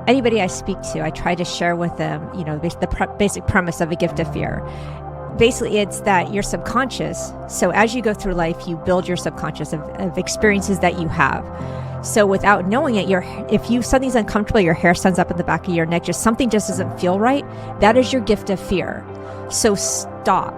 Anybody I speak to, I try to share with them, the basic premise of a gift of fear. Basically, it's that you're subconscious. So as you go through life, you build your subconscious of experiences that you have. So without knowing it, if something's uncomfortable, your hair stands up in the back of your neck, something just doesn't feel right, that is your gift of fear. So stop.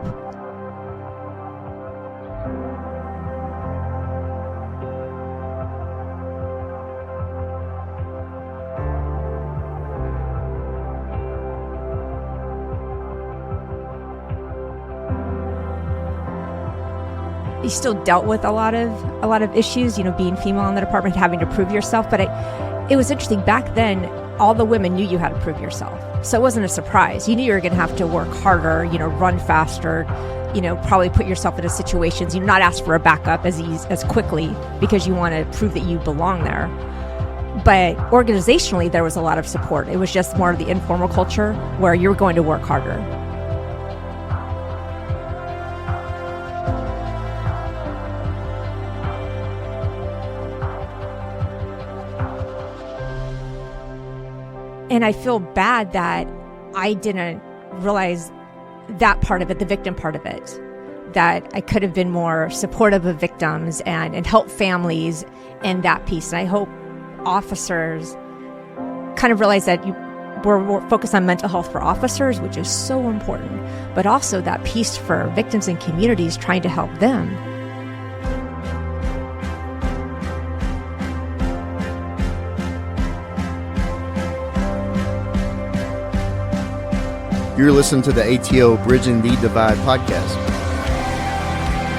You still dealt with a lot of issues, being female in the department, having to prove yourself. But it was interesting. Back then, all the women knew you had to prove yourself. So it wasn't a surprise. You knew you were going to have to work harder, run faster, probably put yourself into situations, not ask for a backup as quickly because you want to prove that you belong there. But organizationally, there was a lot of support. It was just more of the informal culture where you were going to work harder. And I feel bad that I didn't realize that part of it, the victim part of it, that I could have been more supportive of victims and help families in that piece. And I hope officers kind of realize that we're focused on mental health for officers, which is so important, but also that piece for victims and communities, trying to help them. You're listening to the ATO Bridging the Divide podcast,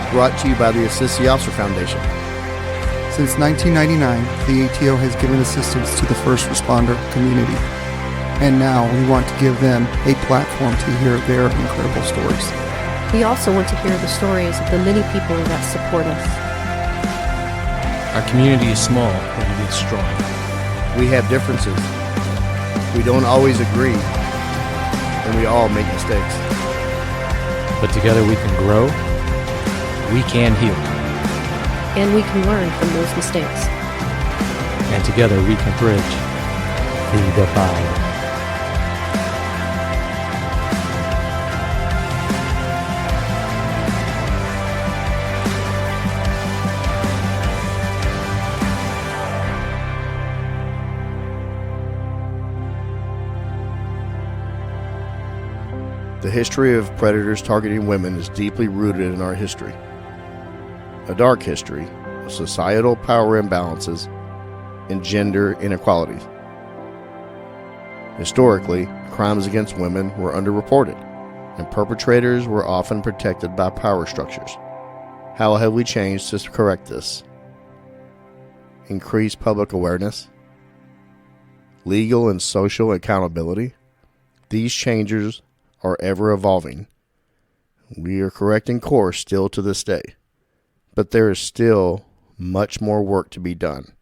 brought to you by the Assist the Officer Foundation. Since 1999, the ATO has given assistance to the first responder community, and now we want to give them a platform to hear their incredible stories. We also want to hear the stories of the many people that support us. Our community is small, but it is strong. We have differences. We don't always agree. And we all make mistakes. But together we can grow, we can heal. And we can learn from those mistakes. And together we can bridge the divide. The history of predators targeting women is deeply rooted in our history. A dark history of societal power imbalances and gender inequalities. Historically, crimes against women were underreported, and perpetrators were often protected by power structures. How have we changed to correct this? Increase public awareness, legal and social accountability. These changes are ever evolving. We are correcting course still to this day, but there is still much more work to be done.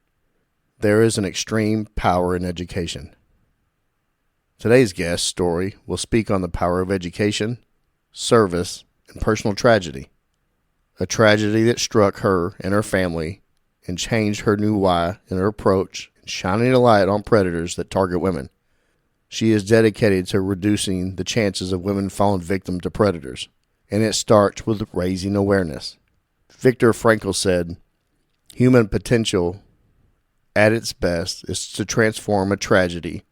There is an extreme power in education. Today's guest story will speak on the power of education, service, and personal tragedy. A tragedy that struck her and her family and changed her new why in her approach, shining a light on predators that target women. She is dedicated to reducing the chances of women falling victim to predators, and it starts with raising awareness. Viktor Frankl said, "Human potential at its best is to transform a tragedy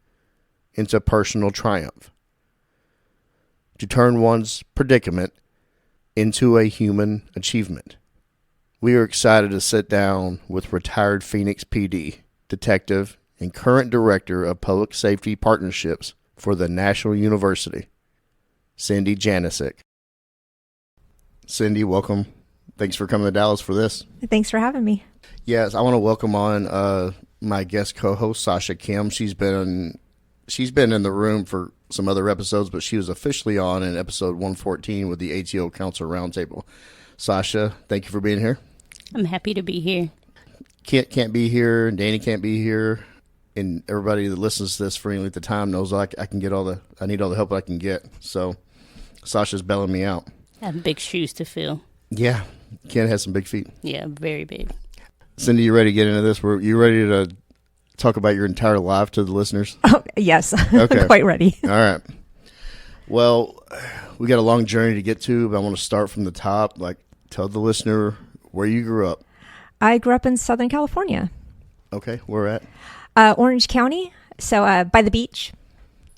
into personal triumph, to turn one's predicament into a human achievement." We are excited to sit down with retired Phoenix PD Detective and current Director of Public Safety Partnerships for the National University, Cindy Janicik. Cindy, welcome. Thanks for coming to Dallas for this. Thanks for having me. Yes, I want to welcome on my guest co-host, Sasha Kim. She's been in the room for some other episodes, but she was officially on in episode 114 with the ATO Council Roundtable. Sasha, thank you for being here. I'm happy to be here. Kit can't be here, Danny can't be here, and everybody that listens to this for any length of time knows I need all the help I can get. So Sasha's bailing me out. I have big shoes to fill. Yeah, Ken has some big feet. Yeah, very big. Cindy, you ready to get into this? You ready to talk about your entire life to the listeners? Oh, yes. Okay. Quite ready. All right. Well, we got a long journey to get to, but I want to start from the top. Like, tell the listener where you grew up. I grew up in Southern California. Okay, where at? Orange County, so by the beach.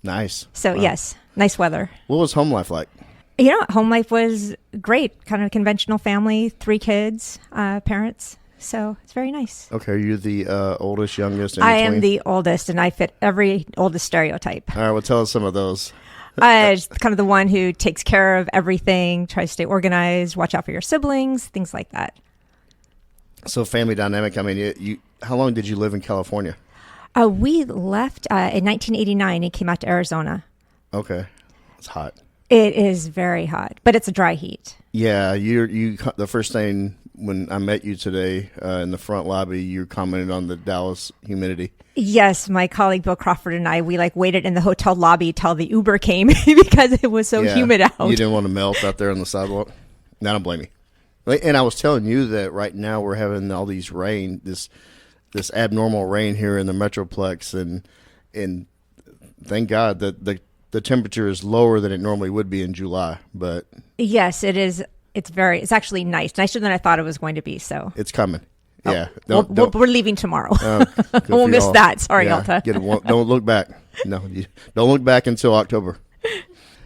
Nice. So, Wow. yes, nice weather. What was home life like? You know, home life was great. Kind of conventional family, 3 kids, parents. So it's very nice. Okay, are you the oldest, youngest? In I am between? the oldest, and I fit every oldest stereotype. All right, well, tell us some of those. Just kind of the one who takes care of everything, tries to stay organized, watch out for your siblings, things like that. So family dynamic, I mean, you how long did you live in California? We left in 1989 and came out to Arizona. Okay, it's hot. It is very hot, but it's a dry heat. Yeah, the first thing when I met you today in the front lobby, you commented on the Dallas humidity. Yes, my colleague Bill Crawford and I, we waited in the hotel lobby till the Uber came because it was so humid out. You didn't want to melt out there on the sidewalk. No, I don't blame you. And I was telling you that right now we're having all these rain, this abnormal rain here in the Metroplex, and thank God that the temperature is lower than it normally would be in July. But yes, it is. It's actually nicer than I thought it was going to be. So it's coming. Oh, Yeah, we're leaving tomorrow. good We'll for miss y'all. that. Sorry, Yeah, Alta. don't look back. No, don't look back until October.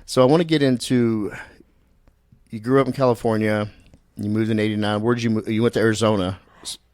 So I want to get into. You grew up in California. You moved in '89. Where did you move? You went to Arizona.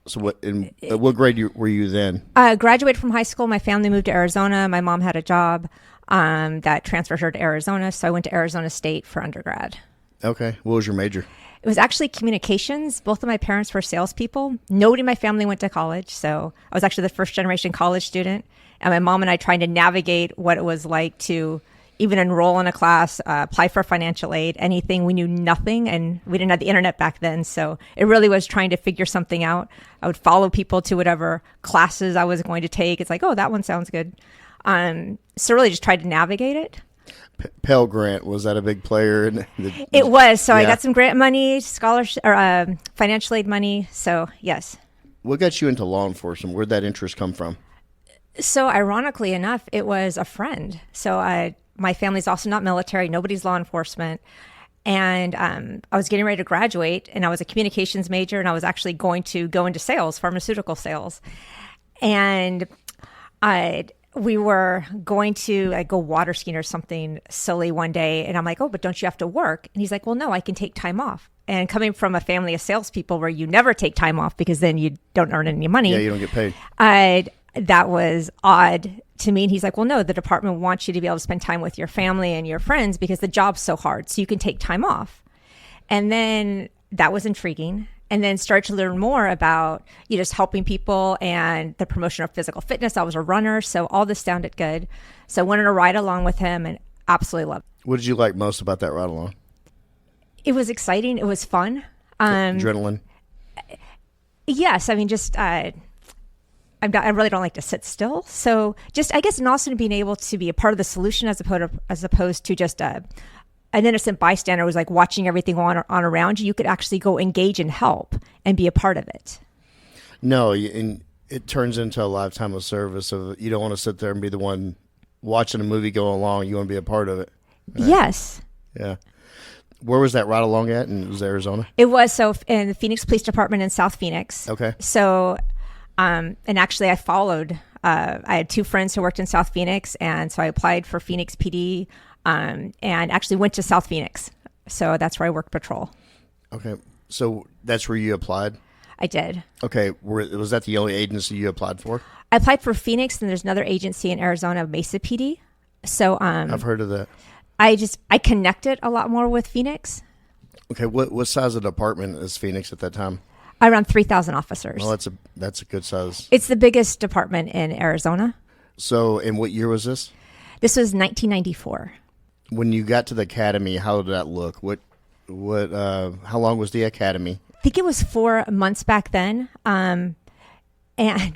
So what grade were you then? Graduated from high school. My family moved to Arizona. My mom had a job that transferred her to Arizona, so I went to Arizona State for undergrad. Okay. What was your major? It was actually communications. Both of my parents were salespeople. Nobody in my family went to college, so I was actually the first generation college student. And my mom and I trying to navigate what it was like to even enroll in a class, apply for financial aid, anything. We knew nothing, and we didn't have the internet back then, so it really was trying to figure something out. I would follow people to whatever classes I was going to take. It's like, oh, that one sounds good. So really just tried to navigate it. Pell Grant, was that a big player? It was. So I Yeah. got some grant money, scholarship, or financial aid money. So yes. What got you into law enforcement? Where'd that interest come from? So ironically enough, it was a friend. So my family's also not military. Nobody's law enforcement. And I was getting ready to graduate, and I was a communications major, and I was actually going to go into sales, pharmaceutical sales. And we were going to go water skiing or something silly one day. And I'm like, oh, but don't you have to work? And he's like, well, no, I can take time off. And coming from a family of salespeople where you never take time off because then you don't earn any money. Yeah, you don't get paid. That was odd to me. And he's like, well, no, the department wants you to be able to spend time with your family and your friends because the job's so hard. So you can take time off. And then that was intriguing. And then started to learn more about just helping people and the promotion of physical fitness. I was a runner, so all this sounded good. So I wanted to ride along with him and absolutely loved it. What did you like most about that ride along? It was exciting. It was fun. Adrenaline? Yes. I mean, just I really don't like to sit still. So just, I guess, and also being able to be a part of the solution as opposed to just an innocent bystander was like watching everything on around you. You could actually go engage and help and be a part of it. No, and it turns into a lifetime of service. Of you don't want to sit there and be the one watching a movie go along. You want to be a part of it. Right? Yes. Yeah. Where was that ride along at? And it was Arizona? It was so in the Phoenix Police Department in South Phoenix. Okay. So, and actually I followed, I had 2 friends who worked in South Phoenix. And so I applied for Phoenix PD and actually went to South Phoenix. So that's where I worked patrol. Okay. So that's where you applied? I did. Okay. Was that the only agency you applied for? I applied for Phoenix, and there's another agency in Arizona, Mesa PD. So I've heard of that. I connected a lot more with Phoenix. Okay. What size of department is Phoenix at that time? Around 3,000 officers. Well, that's a good size. It's the biggest department in Arizona. So, and what year was this? This was 1994. When you got to the academy, how did that look? How long was the academy? I think it was 4 months back then. And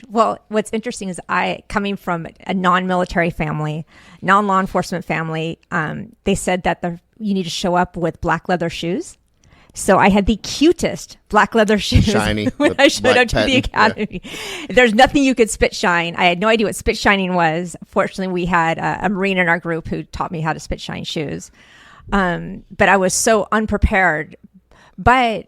well, what's interesting is coming from a non-military family, non-law enforcement family, they said that you need to show up with black leather shoes So I had the cutest black leather shoes Shiny, when the I showed black up to the patent, academy. There's nothing you could spit shine. I had no idea what spit shining was. Fortunately, we had a Marine in our group who taught me how to spit shine shoes. But I was so unprepared. But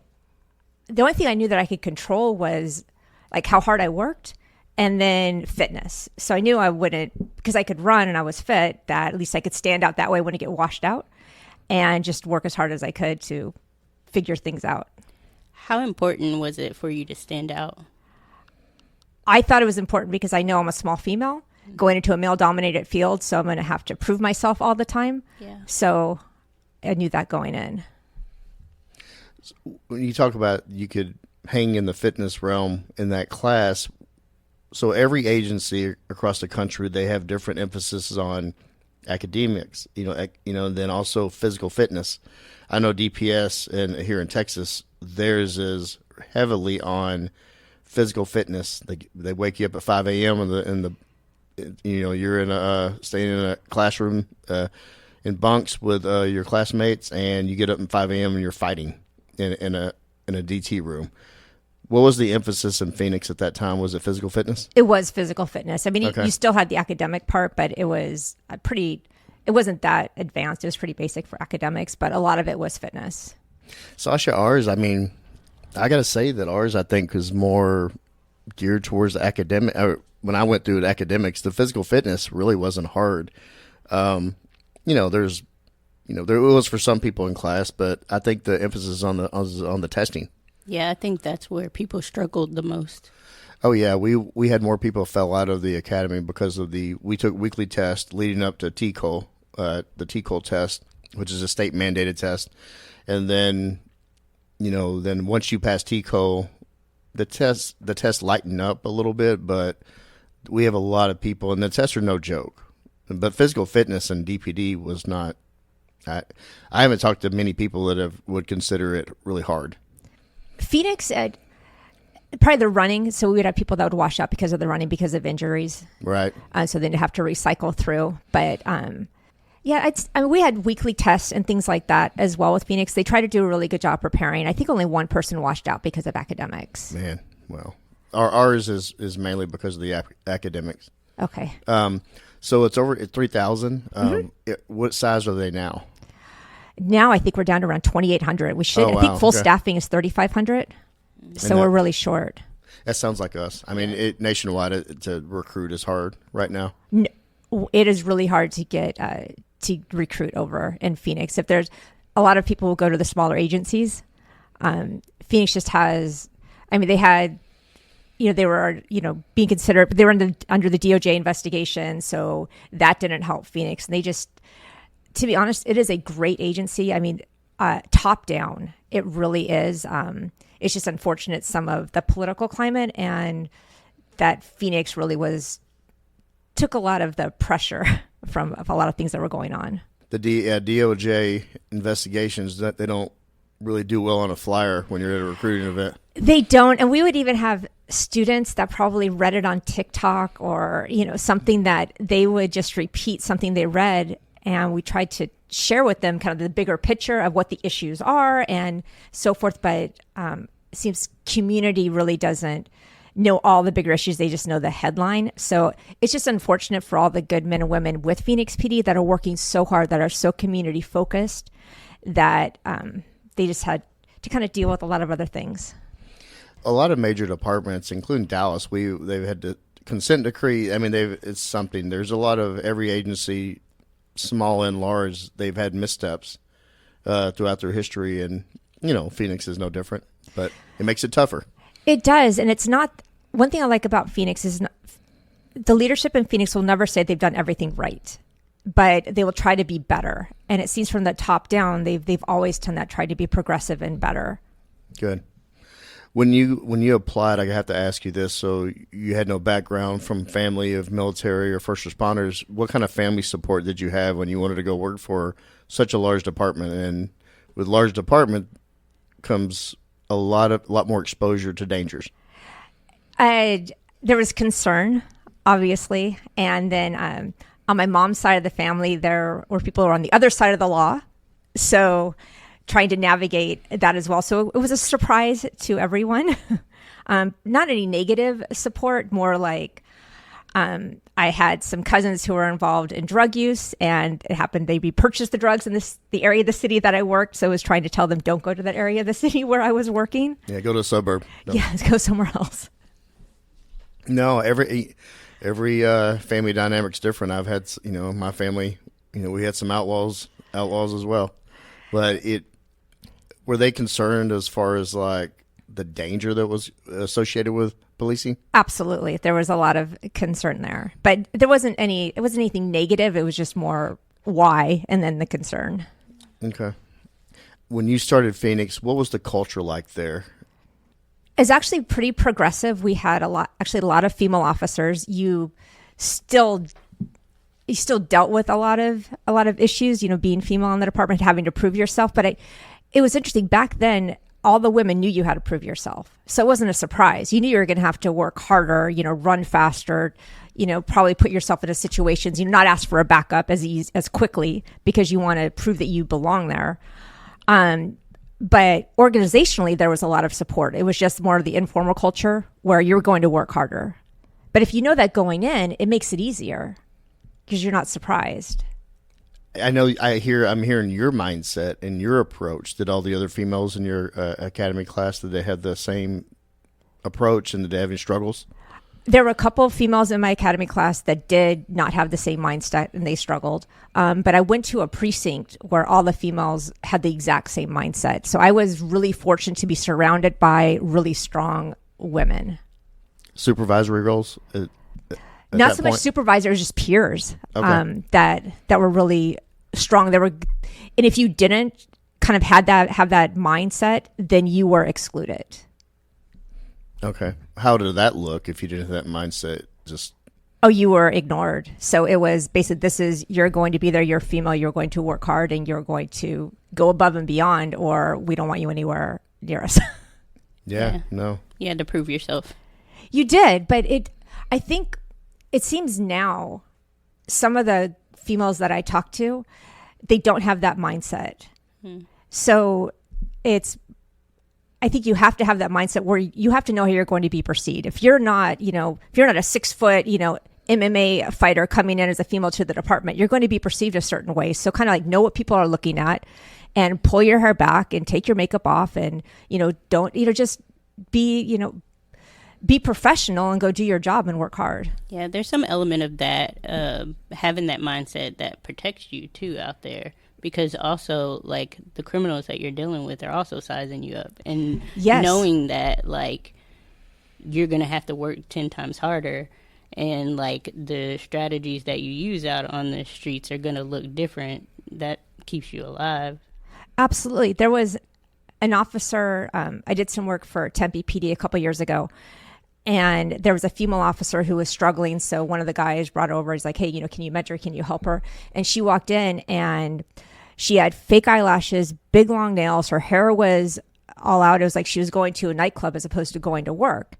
the only thing I knew that I could control was like how hard I worked and then fitness. So I knew I wouldn't, because I could run and I was fit, that at least I could stand out that way, I wouldn't get washed out, and just work as hard as I could to figure things out. How important was it for you to stand out? I thought it was important because I know I'm a small female going into a male dominated field. So I'm going to have to prove myself all the time. Yeah. So I knew that going in. When you talk about you could hang in the fitness realm in that class, so every agency across the country, they have different emphasis on academics, and then also physical fitness. I know DPS and here in Texas, theirs is heavily on physical fitness. They wake you up at 5 a.m. You're staying in a classroom in bunks with your classmates, and you get up at 5 a.m. and you're fighting in a DT room. What was the emphasis in Phoenix at that time? Was it physical fitness? It was physical fitness. I mean, Okay. you still had the academic part, but it was it wasn't that advanced. It was pretty basic for academics, but a lot of it was fitness. Sasha, ours, I mean, I got to say that ours, I think, is more geared towards the academic. When I went through academics, the physical fitness really wasn't hard. There was for some people in class, but I think the emphasis on the testing. Yeah, I think that's where people struggled the most. Oh yeah, we had more people fell out of the academy because of we took weekly tests leading up to TCOL, the TCOL test, which is a state mandated test, and then once you pass TCOL, the test lightened up a little bit, but we have a lot of people, and the tests are no joke. But physical fitness and DPD was not. I haven't talked to many people that would consider it really hard. Phoenix, probably the running. So we would have people that would wash out because of the running, because of injuries. Right. So then you have to recycle through. But we had weekly tests and things like that as well with Phoenix. They try to do a really good job preparing. I think only one person washed out because of academics. Man, well, ours is mainly because of the academics. Okay. So it's over at 3,000. What size are they now? Now I think we're down to around 2,800. We should. Oh, I think wow. full Okay. staffing is 3,500. So we're really short. That sounds like us. I mean, nationwide to recruit is hard right now. No, it is really hard to get to recruit over in Phoenix. If there's a lot of people who go to the smaller agencies, Phoenix just has. I mean, they had. They were being considered, but they were under the DOJ investigation, so that didn't help Phoenix. And they just. To be honest, it is a great agency. I mean, top down, it really is. It's just unfortunate some of the political climate, and that Phoenix really took a lot of the pressure from a lot of things that were going on. The DOJ investigations, that they don't really do well on a flyer when you're at a recruiting event. They don't, and we would even have students that probably read it on TikTok or something that they would just repeat something they read. And we tried to share with them kind of the bigger picture of what the issues are and so forth. But it seems community really doesn't know all the bigger issues. They just know the headline. So it's just unfortunate for all the good men and women with Phoenix PD that are working so hard, that are so community focused, that they just had to kind of deal with a lot of other things. A lot of major departments, including Dallas, they've had to consent decree. I mean, it's something. There's a lot of every agency, small and large, they've had missteps throughout their history, and Phoenix is no different, but it makes it tougher. It does, and it's not. One thing I like about Phoenix is the leadership in Phoenix will never say they've done everything right, but they will try to be better. And it seems from the top down, they've always done that, tried to be progressive and better. Good. When you applied, I have to ask you this. So you had no background from family of military or first responders. What kind of family support did you have when you wanted to go work for such a large department? And with large department comes a lot more exposure to dangers. There was concern, obviously, and then on my mom's side of the family, there were people who were on the other side of the law. So trying to navigate that as well. So it was a surprise to everyone. Not any negative support, more like I had some cousins who were involved in drug use, and it happened they repurchased the drugs in the area of the city that I worked. So I was trying to tell them, don't go to that area of the city where I was working. Yeah, go to a suburb. No. Yeah, let's go somewhere else. No, every family dynamic's different. I've had, my family, we had some outlaws as well. But were they concerned as far as like the danger that was associated with policing? Absolutely. There was a lot of concern there, but it wasn't anything negative. It was just more why, and then the concern. Okay. When you started Phoenix, what was the culture like there? It's actually pretty progressive. We had a lot of female officers. You still dealt with a lot of issues, being female in the department, having to prove yourself. But it was interesting back then. All the women knew you had to prove yourself. So it wasn't a surprise. You knew you were going to have to work harder, run faster, probably put yourself into situations, not ask for a backup as quickly because you want to prove that you belong there. But organizationally, there was a lot of support. It was just more of the informal culture where you're going to work harder. But if you know that going in, it makes it easier because you're not surprised. I know I'm hearing your mindset and your approach. Did all the other females in your academy class, did they have the same approach, and did they have any struggles? There were a couple of females in my academy class that did not have the same mindset, and they struggled. But I went to a precinct where all the females had the exact same mindset. So I was really fortunate to be surrounded by really strong women. Supervisory roles? Not so much supervisors, just peers. Okay. That were really strong. And if you didn't kind of have that mindset, then you were excluded. Okay. How did that look if you didn't have that mindset? You were ignored. So it was basically, you're going to be there, you're female, you're going to work hard, and you're going to go above and beyond, or we don't want you anywhere near us. Yeah. No. You had to prove yourself. You did, but I think it seems now some of the females that I talk to, they don't have that mindset. So I think you have to have that mindset where you have to know how you're going to be perceived. If you're not, if you're not a 6 foot, MMA fighter coming in as a female to the department, you're going to be perceived a certain way. So kind of like know what people are looking at and pull your hair back and take your makeup off and, don't, just be professional and go do your job and work hard. Yeah, there's some element of that, having that mindset that protects you too out there. Because also, like, the criminals that you're dealing with are also sizing you up. And knowing that, like, you're going to have to work 10 times harder. And, like, the strategies that you use out on the streets are going to look different. That keeps you alive. Absolutely. There was an officer, I did some work for Tempe PD a couple years ago. And there was a female officer who was struggling. So one of the guys brought over, he's like, hey, can you mentor? Can you help her? And she walked in and she had fake eyelashes, big long nails. Her hair was all out. It was like she was going to a nightclub as opposed to going to work.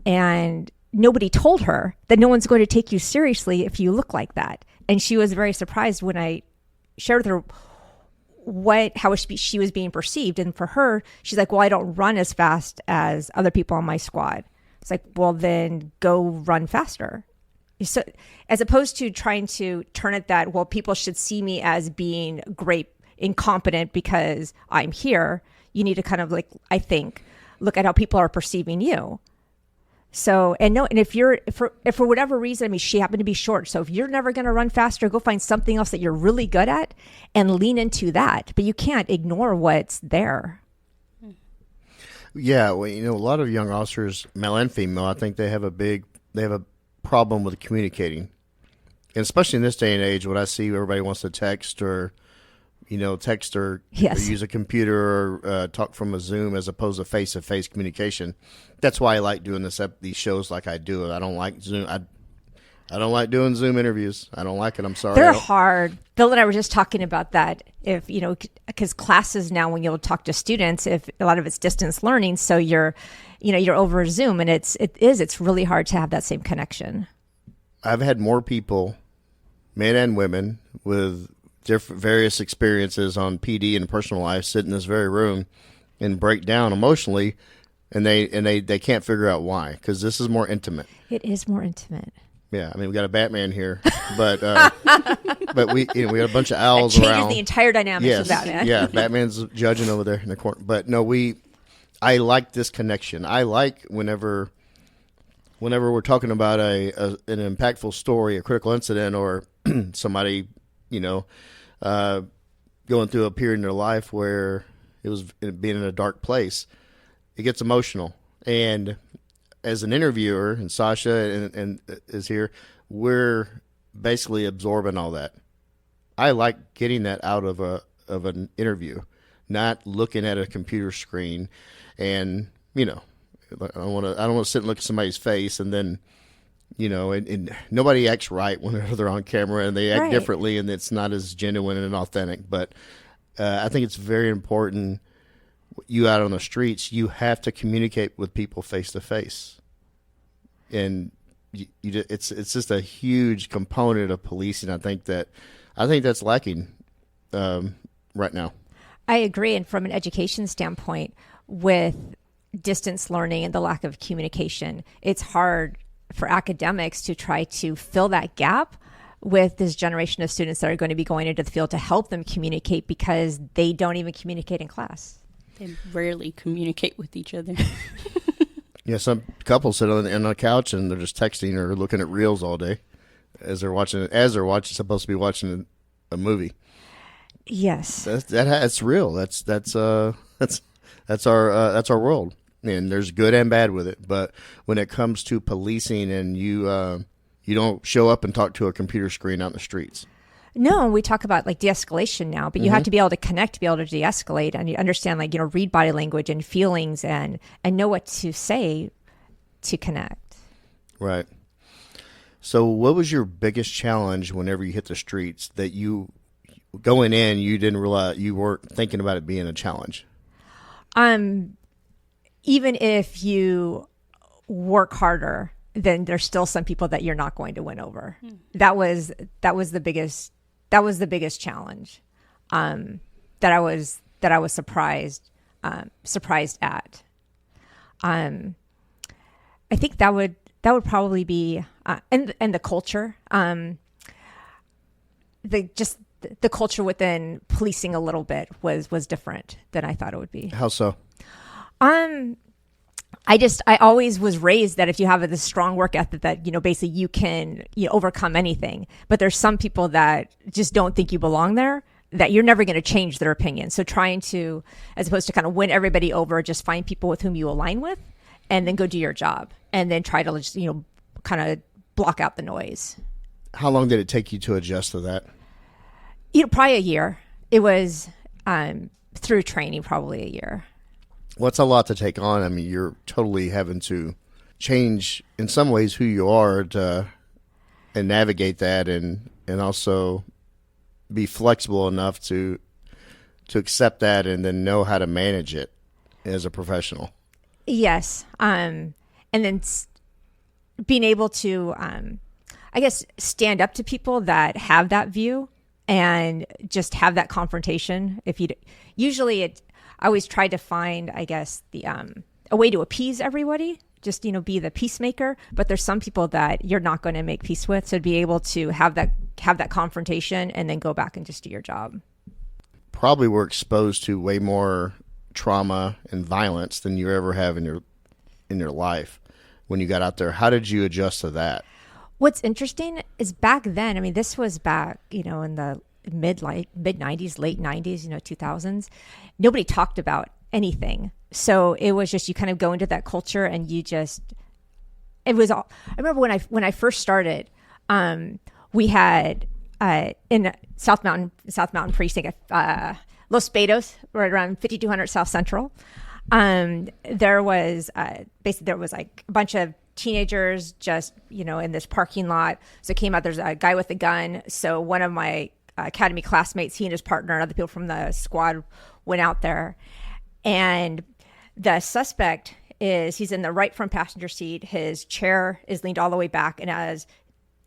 And nobody told her that no one's going to take you seriously if you look like that. And she was very surprised when I shared with her how she was being perceived. And for her, she's like, well, I don't run as fast as other people on my squad. It's like, well, then go run faster. So, as opposed to trying to turn it that, well, people should see me as being great, incompetent because I'm here. You need to kind of I think, look at how people are perceiving you. So, and if for whatever reason, she happened to be short. So if you're never going to run faster, go find something else that you're really good at and lean into that. But you can't ignore what's there. Yeah, well, a lot of young officers, male and female, I think they have a problem with communicating, and especially in this day and age, when I see everybody wants to text or yes, or use a computer or talk from a Zoom as opposed to face-to-face communication. That's why I like doing these shows like I do. I don't like Zoom. I don't like doing Zoom interviews. I don't like it. I'm sorry. They're hard. Bill and I were just talking about that. If because classes now, when you'll talk to students, if a lot of it's distance learning, so you're over Zoom, and it's really hard to have that same connection. I've had more people, men and women, with various experiences on PD and personal life sit in this very room and break down emotionally, and they can't figure out why, because this is more intimate. It is more intimate. Yeah, I mean, we got a Batman here, but we we got a bunch of owls it changes around. The entire dynamics of Batman. Yeah, Batman's judging over there in the corner. But no, I like this connection. I like whenever we're talking about an impactful story, a critical incident, or somebody, going through a period in their life where it was being in a dark place, it gets emotional. And as an interviewer, and Sasha and is here, we're basically absorbing all that. I like getting that out of an interview, not looking at a computer screen, and I don't want to sit and look at somebody's face and then, and nobody acts right when they're on camera, and they act differently, and it's not as genuine and authentic. But I think it's very important. You out on the streets, you have to communicate with people face to face, and it's just a huge component of policing. I think that's lacking right now. I agree, and from an education standpoint, with distance learning and the lack of communication, it's hard for academics to try to fill that gap with this generation of students that are going to be going into the field to help them communicate, because they don't even communicate in class. They rarely communicate with each other. Yeah, some couples sit on the couch and they're just texting or looking at reels all day as they're supposed to be watching a movie. Yes, that's real. That's our world, and there's good and bad with it. But when it comes to policing, and you don't show up and talk to a computer screen out in the streets. No, we talk about like de-escalation now, but you have to be able to connect, to be able to de-escalate, and you understand, read body language and feelings, and know what to say to connect. Right. So what was your biggest challenge whenever you hit the streets that you going in, you didn't realize, you weren't thinking about it being a challenge? Even if you work harder, then there's still some people that you're not going to win over. That was the biggest challenge that I was surprised at. I think that would probably be and the culture, the culture within policing a little bit was different than I thought it would be. How so? I always was raised that if you have this strong work ethic, that, basically you can, overcome anything. But there's some people that just don't think you belong there, that you're never going to change their opinion. So trying to, as opposed to kind of win everybody over, just find people with whom you align with, and then go do your job, and then try to just, kind of block out the noise. How long did it take you to adjust to that? Probably a year. It was through training, probably a year. What's a lot to take on? I mean, you're totally having to change in some ways who you are and navigate that, and also be flexible enough to accept that, and then know how to manage it as a professional. Yes. And then being able to, I guess, stand up to people that have that view and just have that confrontation. I always try to find, I guess, a way to appease everybody, just, be the peacemaker. But there's some people that you're not going to make peace with. So to be able to have that confrontation and then go back and just do your job. Probably were exposed to way more trauma and violence than you ever have in your life when you got out there. How did you adjust to that? What's interesting is back then, this was back, in the mid 90s, late 90s, 2000s, nobody talked about anything. So it was just, you kind of go into that culture, and it was all, I remember when I first started, we had, in South Mountain Precinct, Los Betos, right around 5200 South Central. There was like a bunch of teenagers just, in this parking lot. So it came out, there's a guy with a gun. So one of my academy classmates, he and his partner and other people from the squad went out there, and the suspect he's in the right front passenger seat. His chair is leaned all the way back, and as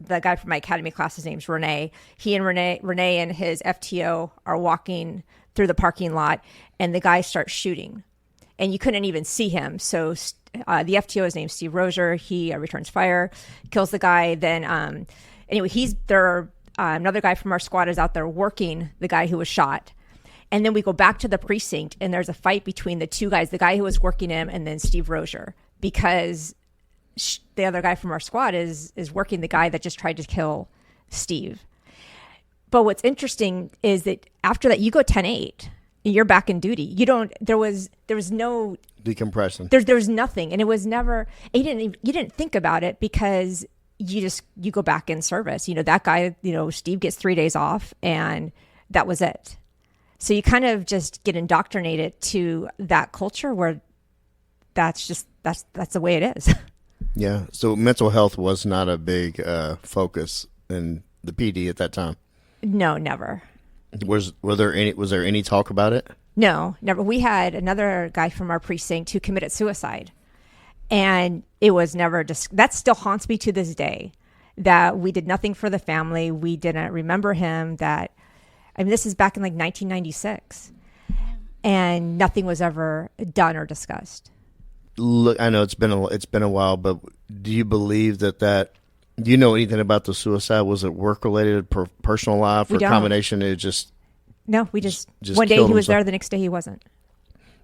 the guy from my academy class, his name's Renee. He and Renee and his FTO are walking through the parking lot, and the guy starts shooting, and you couldn't even see him. So the FTO is named Steve Rozier. He returns fire, kills the guy. Then anyway, another guy from our squad is out there working the guy who was shot. And then we go back to the precinct, and there's a fight between the two guys, the guy who was working him and then Steve Rozier, because the other guy from our squad is working the guy that just tried to kill Steve. But what's interesting is that after that, you go 10-8, you're back in duty. There was no decompression. There's nothing. And it was never, you didn't think about it because you go back in service. That guy, Steve gets 3 days off, and that was it. So you kind of just get indoctrinated to that culture where that's the way it is. Yeah. So mental health was not a big focus in the PD at that time. No, never. Was there any talk about it? No, never. We had another guy from our precinct who committed suicide, and it was never just. That still haunts me to this day. That we did nothing for the family. We didn't remember him. This is back in like 1996, and nothing was ever done or discussed. Look, I know it's been a while, but do you believe that do you know anything about the suicide? Was it work related, personal life, or a combination? It just no. We just one day he was there, the next day he wasn't.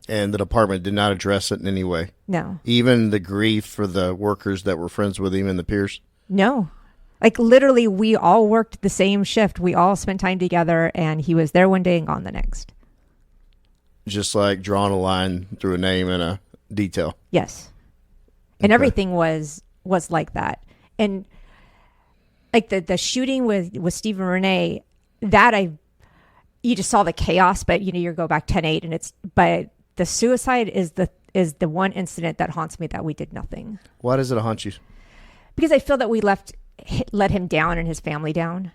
And the department did not address it in any way. No. Even the grief for the workers that were friends with him and the peers. No. Like literally, we all worked the same shift. We all spent time together, and he was there one day and gone the next. Just like drawing a line through a name and a detail. Yes. And everything was like that. And like the shooting with Steve and Renee, you just saw the chaos, but you go back 10-8, but the suicide is the one incident that haunts me that we did nothing. Why does it haunt you? Because I feel that we let him down and his family down.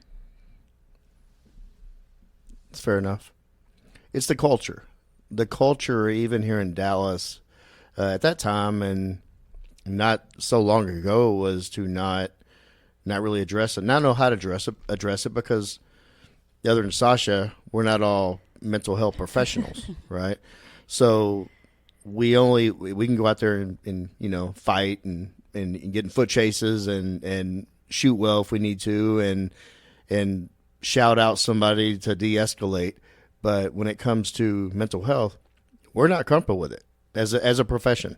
It's fair enough. It's the culture. The culture, even here in Dallas, at that time and not so long ago, was to not really address it. Not know how to address it because other than Sasha, we're not all mental health professionals, right? So we can go out there and fight and get in foot chases and shoot well if we need to and shout out somebody to de-escalate. But when it comes to mental health, we're not comfortable with it as a profession.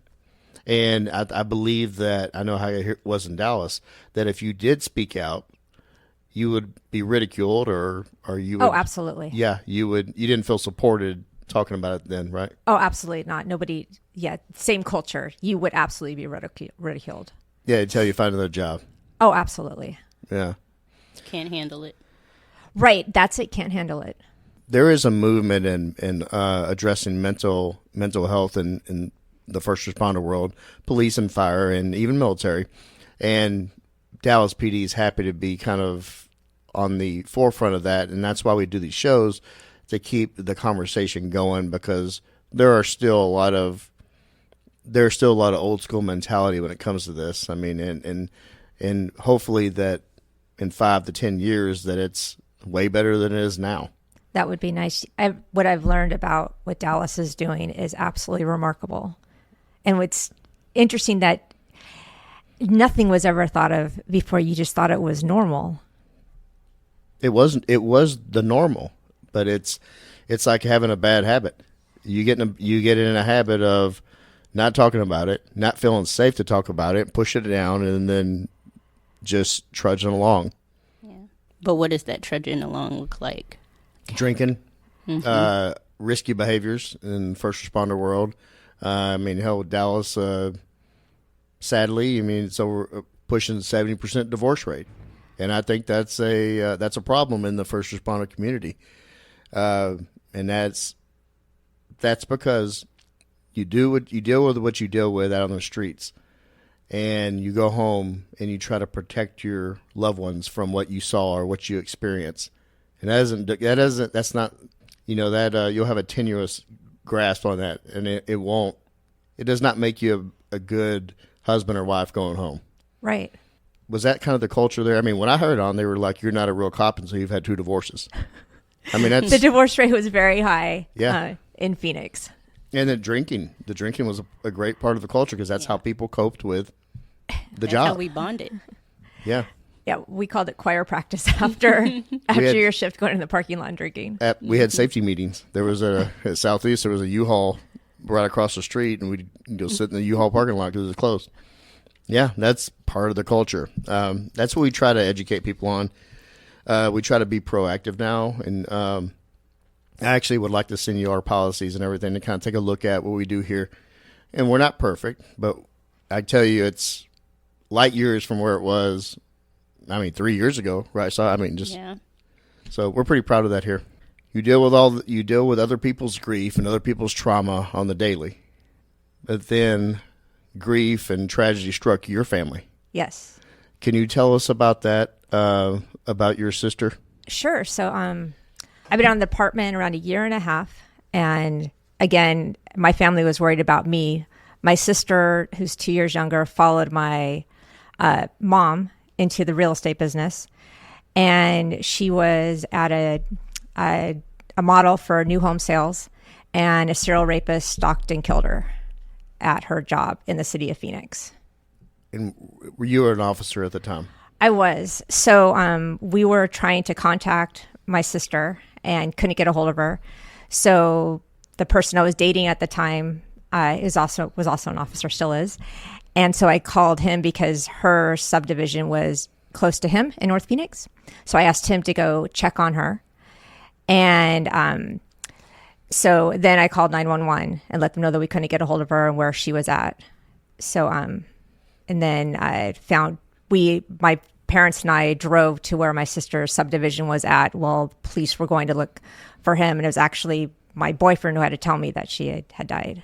And I believe that, I know how it was in Dallas, that if you did speak out, you would be ridiculed or you would. Oh, absolutely. Yeah, you didn't feel supported talking about it then, right? Oh, absolutely not. Nobody, same culture. You would absolutely be ridiculed. Yeah, until you find another job. Oh, absolutely. Yeah. Can't handle it. Right. That's it. Can't handle it. There is a movement in addressing mental health in the first responder world, police and fire, and even military. And Dallas PD is happy to be kind of on the forefront of that, and that's why we do these shows, to keep the conversation going, because there's still a lot of old school mentality when it comes to this. I mean, and hopefully that in 5 to 10 years that it's way better than it is now. That would be nice. What I've learned about what Dallas is doing is absolutely remarkable. And what's interesting that nothing was ever thought of before. You just thought it was normal. It wasn't. It was the normal, but it's like having a bad habit. You get in a habit of not talking about it, not feeling safe to talk about it, push it down, and then just trudging along. Yeah. But what does that trudging along look like? Drinking, risky behaviors in first responder world. I mean, hell, Dallas, sadly, it's over pushing 70% divorce rate, and I think that's a problem in the first responder community, and that's because you deal with what you deal with out on the streets, and you go home and you try to protect your loved ones from what you saw or what you experienced. And that's not, you'll have a tenuous grasp on that, and it does not make you a good husband or wife going home. Right. was that kind of the culture there? I mean, when I heard on, they were like, "You're not a real cop until you've had 2 divorces." I mean, that's the divorce rate was very high. Yeah. In Phoenix. And the drinking was a great part of the culture because that's how people coped with the job. How we bonded. Yeah. Yeah, we called it choir practice after your shift, going in the parking lot and drinking. We had safety meetings. There was at Southeast, there was a U-Haul right across the street, and we'd go sit in the U-Haul parking lot because it was closed. Yeah, that's part of the culture. That's what we try to educate people on. We try to be proactive now, and I actually would like to send you our policies and everything to kind of take a look at what we do here. And we're not perfect, but I tell you, it's light years from where it was, 3 years ago, right? So, So we're pretty proud of that here. You deal with other people's grief and other people's trauma on the daily, but then grief and tragedy struck your family. Yes. Can you tell us about that, about your sister? Sure. So I've been on the department around a year and a half. And again, my family was worried about me. My sister, who's 2 years younger, followed my mom into the real estate business. And she was at a model for new home sales, and a serial rapist stalked and killed her at her job in the city of Phoenix. And you were an officer at the time? I was. So we were trying to contact my sister and couldn't get a hold of her. So the person I was dating at the time was also an officer, still is. And so I called him because her subdivision was close to him in North Phoenix. So I asked him to go check on her. And so then I called 911 and let them know that we couldn't get a hold of her and where she was at. So, and then I found my parents and I drove to where my sister's subdivision was at. Well, police were going to look for him, and it was actually my boyfriend who had to tell me that she had died.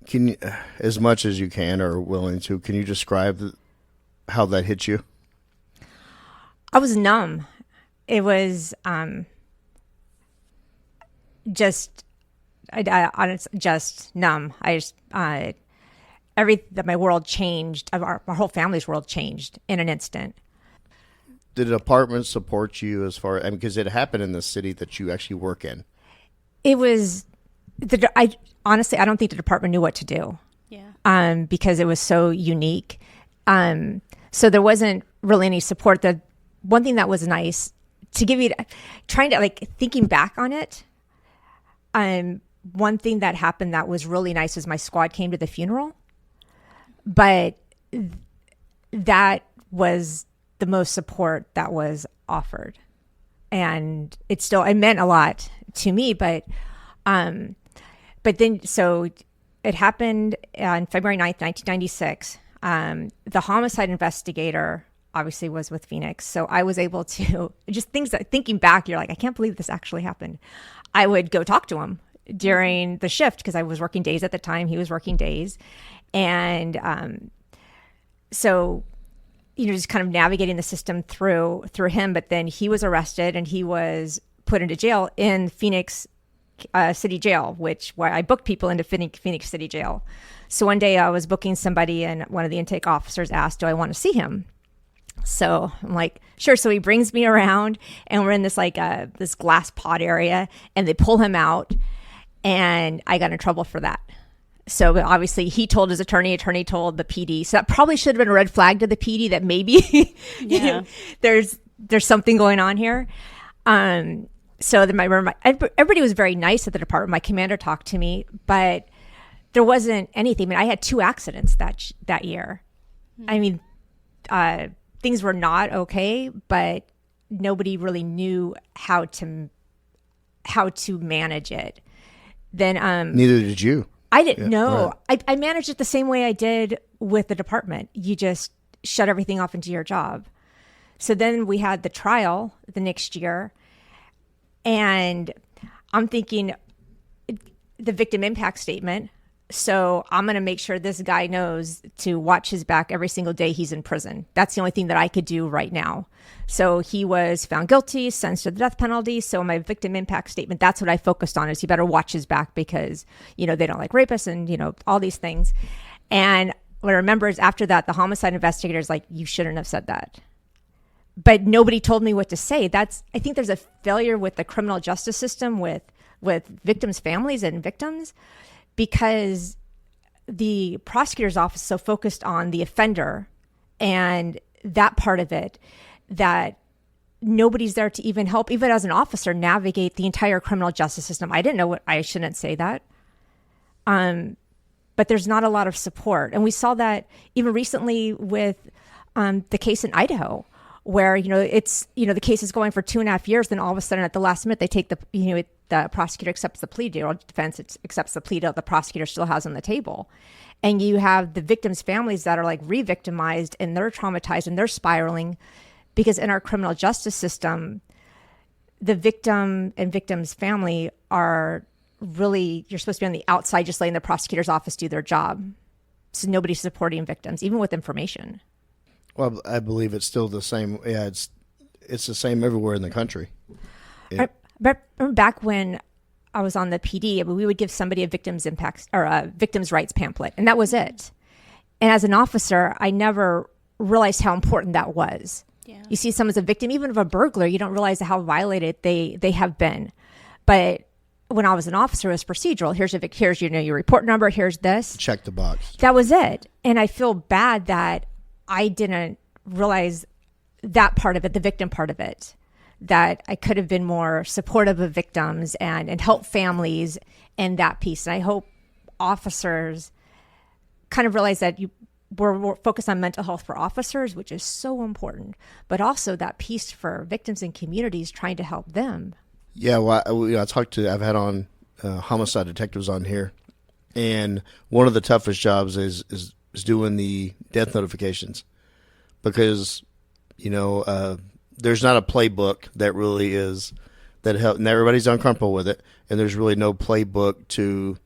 Can you, as much as you can or willing to, can you describe how that hit you? I was numb. It was just numb. My world changed. Our whole family's world changed in an instant. Did the department support you as far, because it happened in the city that you actually work in? It was, honestly, I don't think the department knew what to do. Yeah. Because it was so unique. So there wasn't really any support. The one thing that was nice to give you, thinking back on it, one thing that happened that was really nice was my squad came to the funeral, but that was the most support that was offered. And it meant a lot to me, but then, so it happened on February 9th, 1996. The homicide investigator obviously was with Phoenix. So I was able to, just things that, thinking back, you're like, I can't believe this actually happened. I would go talk to him during the shift because I was working days at the time. He was working days. And so, just kind of navigating the system through him. But then he was arrested and he was put into jail in Phoenix City Jail, where I booked people into Phoenix City Jail. So one day I was booking somebody and one of the intake officers asked, do I want to see him? So I'm like, sure. So he brings me around and we're in this this glass pod area and they pull him out and I got in trouble for that. So obviously he told his attorney told the PD. So that probably should have been a red flag to the PD that maybe there's something going on here. So then everybody was very nice at the department. My commander talked to me, but there wasn't anything. I had 2 accidents that year. Things were not okay, but nobody really knew how to manage it. Then neither did you. I didn't know. Right. I managed it the same way I did with the department. You just shut everything off into your job. So then we had the trial the next year, and I'm thinking the victim impact statement. So I'm going to make sure this guy knows to watch his back every single day he's in prison. That's the only thing that I could do right now. So he was found guilty, sentenced to the death penalty. So my victim impact statement, that's what I focused on, is he better watch his back because, they don't like rapists and, all these things. And what I remember is after that, the homicide investigator's like, you shouldn't have said that. but nobody told me what to say. I think there's a failure with the criminal justice system with victims' families and victims, because the prosecutor's office is so focused on the offender and that part of it, that nobody's there to even help, even as an officer, navigate the entire criminal justice system. I didn't know I shouldn't say that. But there's not a lot of support. And we saw that even recently with the case in Idaho, where, the case is going for 2.5 years. Then all of a sudden at the last minute, they take the prosecutor accepts the plea deal, defense accepts the plea deal the prosecutor still has on the table. And you have the victims' families that are like re-victimized, and they're traumatized and they're spiraling, because in our criminal justice system, the victim and victim's family are really, you're supposed to be on the outside just letting the prosecutor's office do their job. So nobody's supporting victims, even with information. Well, I believe it's still the same. Yeah, it's the same everywhere in the country. But back when I was on the PD, we would give somebody a victim's impacts or a victim's rights pamphlet, and that was it. And as an officer, I never realized how important that was. Yeah. You see someone as a victim, even of a burglar, you don't realize how violated they have been. But when I was an officer, it was procedural. Here's your report number. Here's this. Check the box. That was it. And I feel bad that I didn't realize that part of it, the victim part of it, that I could have been more supportive of victims and help families and that piece. And I hope officers kind of realize that we're focused on mental health for officers, which is so important, but also that piece for victims and communities, trying to help them. Yeah, well, I've had on homicide detectives on here, and one of the toughest jobs is doing the death notifications, because there's not a playbook that really is that help, and everybody's uncomfortable with it, and there's really no playbook to